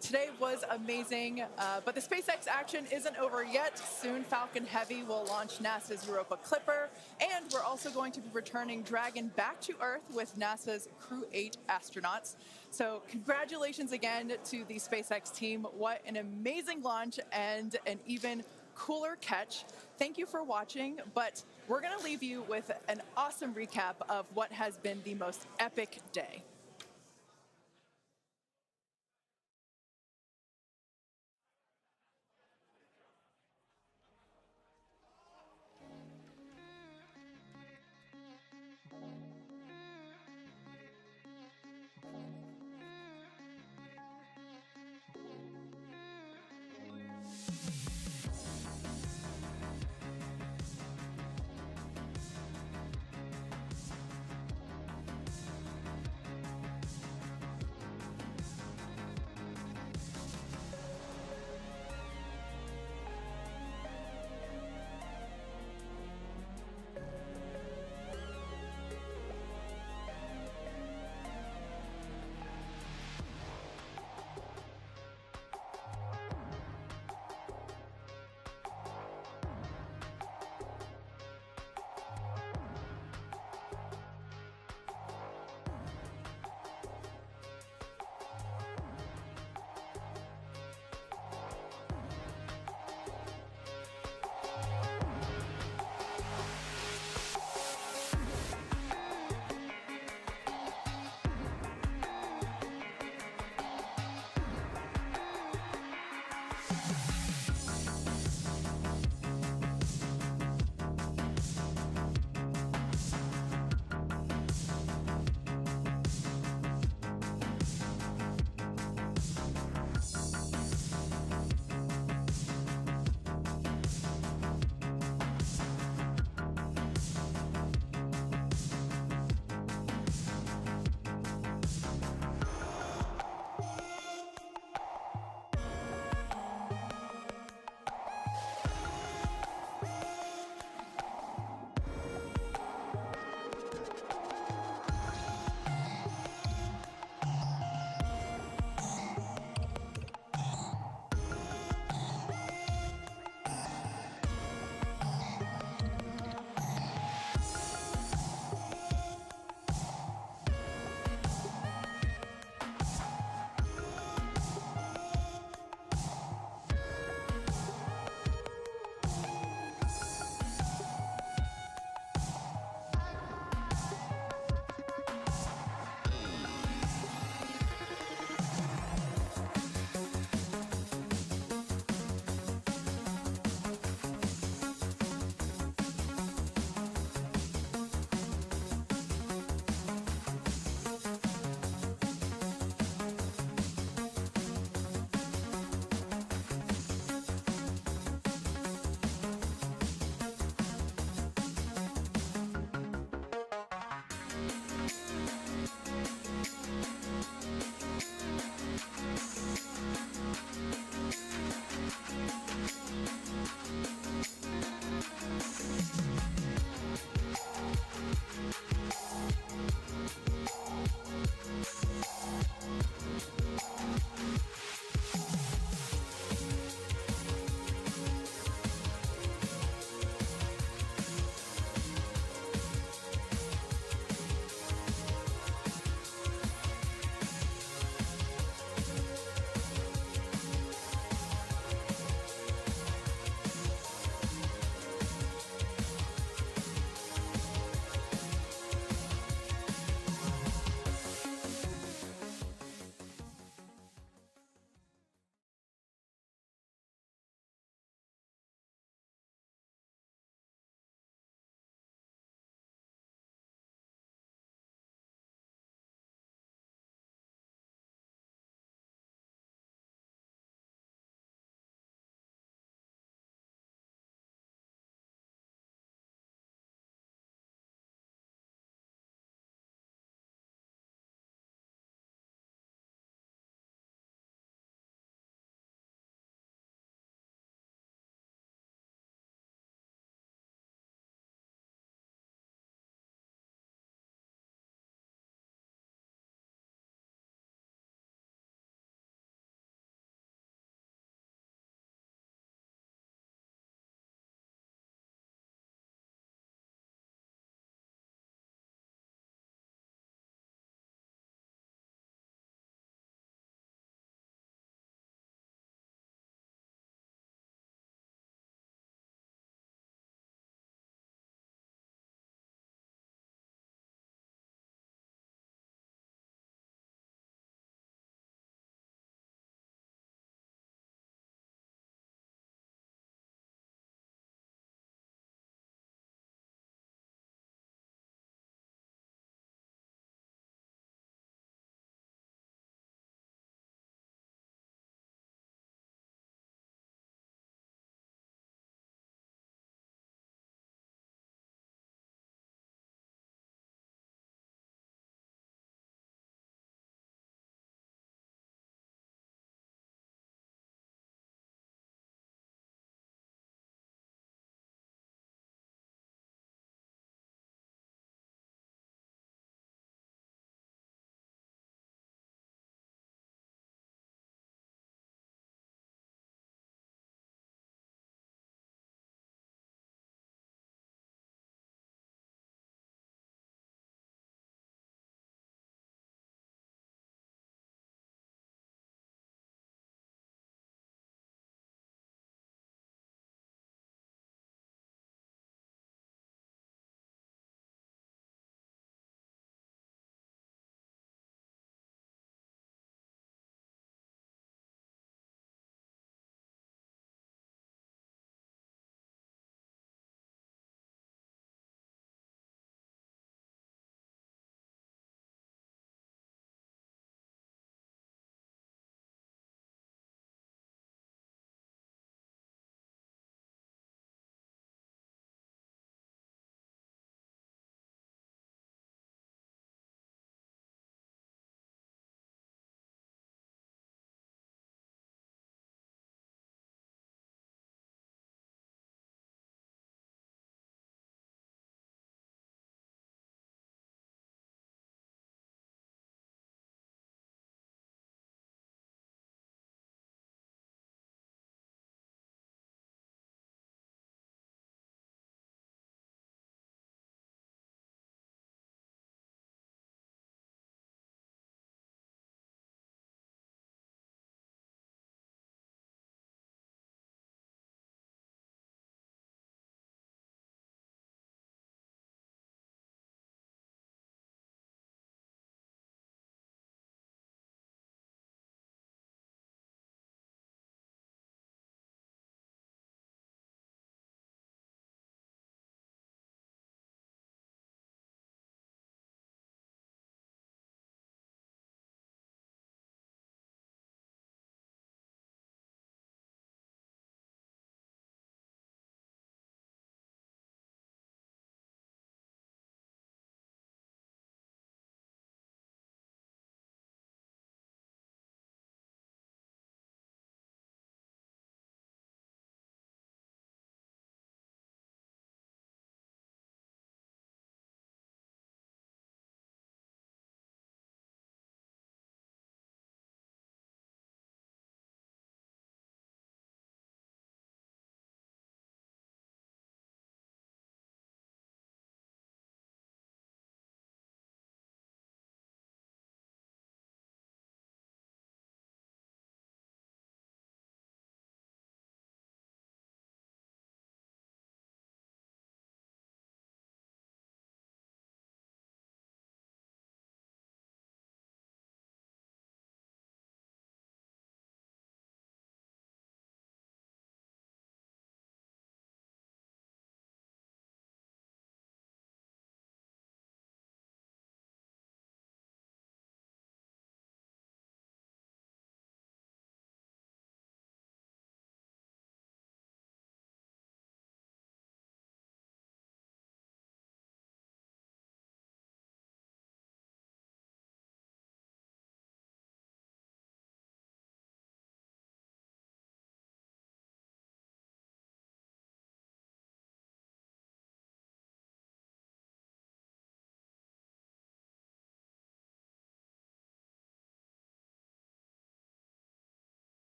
Today was amazing, but the SpaceX action isn't over yet. Soon Falcon Heavy will launch NASA's Europa Clipper, and we're also going to be returning Dragon back to Earth with NASA's Crew 8 astronauts. So congratulations again to the SpaceX team. What an amazing launch and an even cooler catch. Thank you for watching, but we're going to leave you with an awesome recap of what has been the most epic day.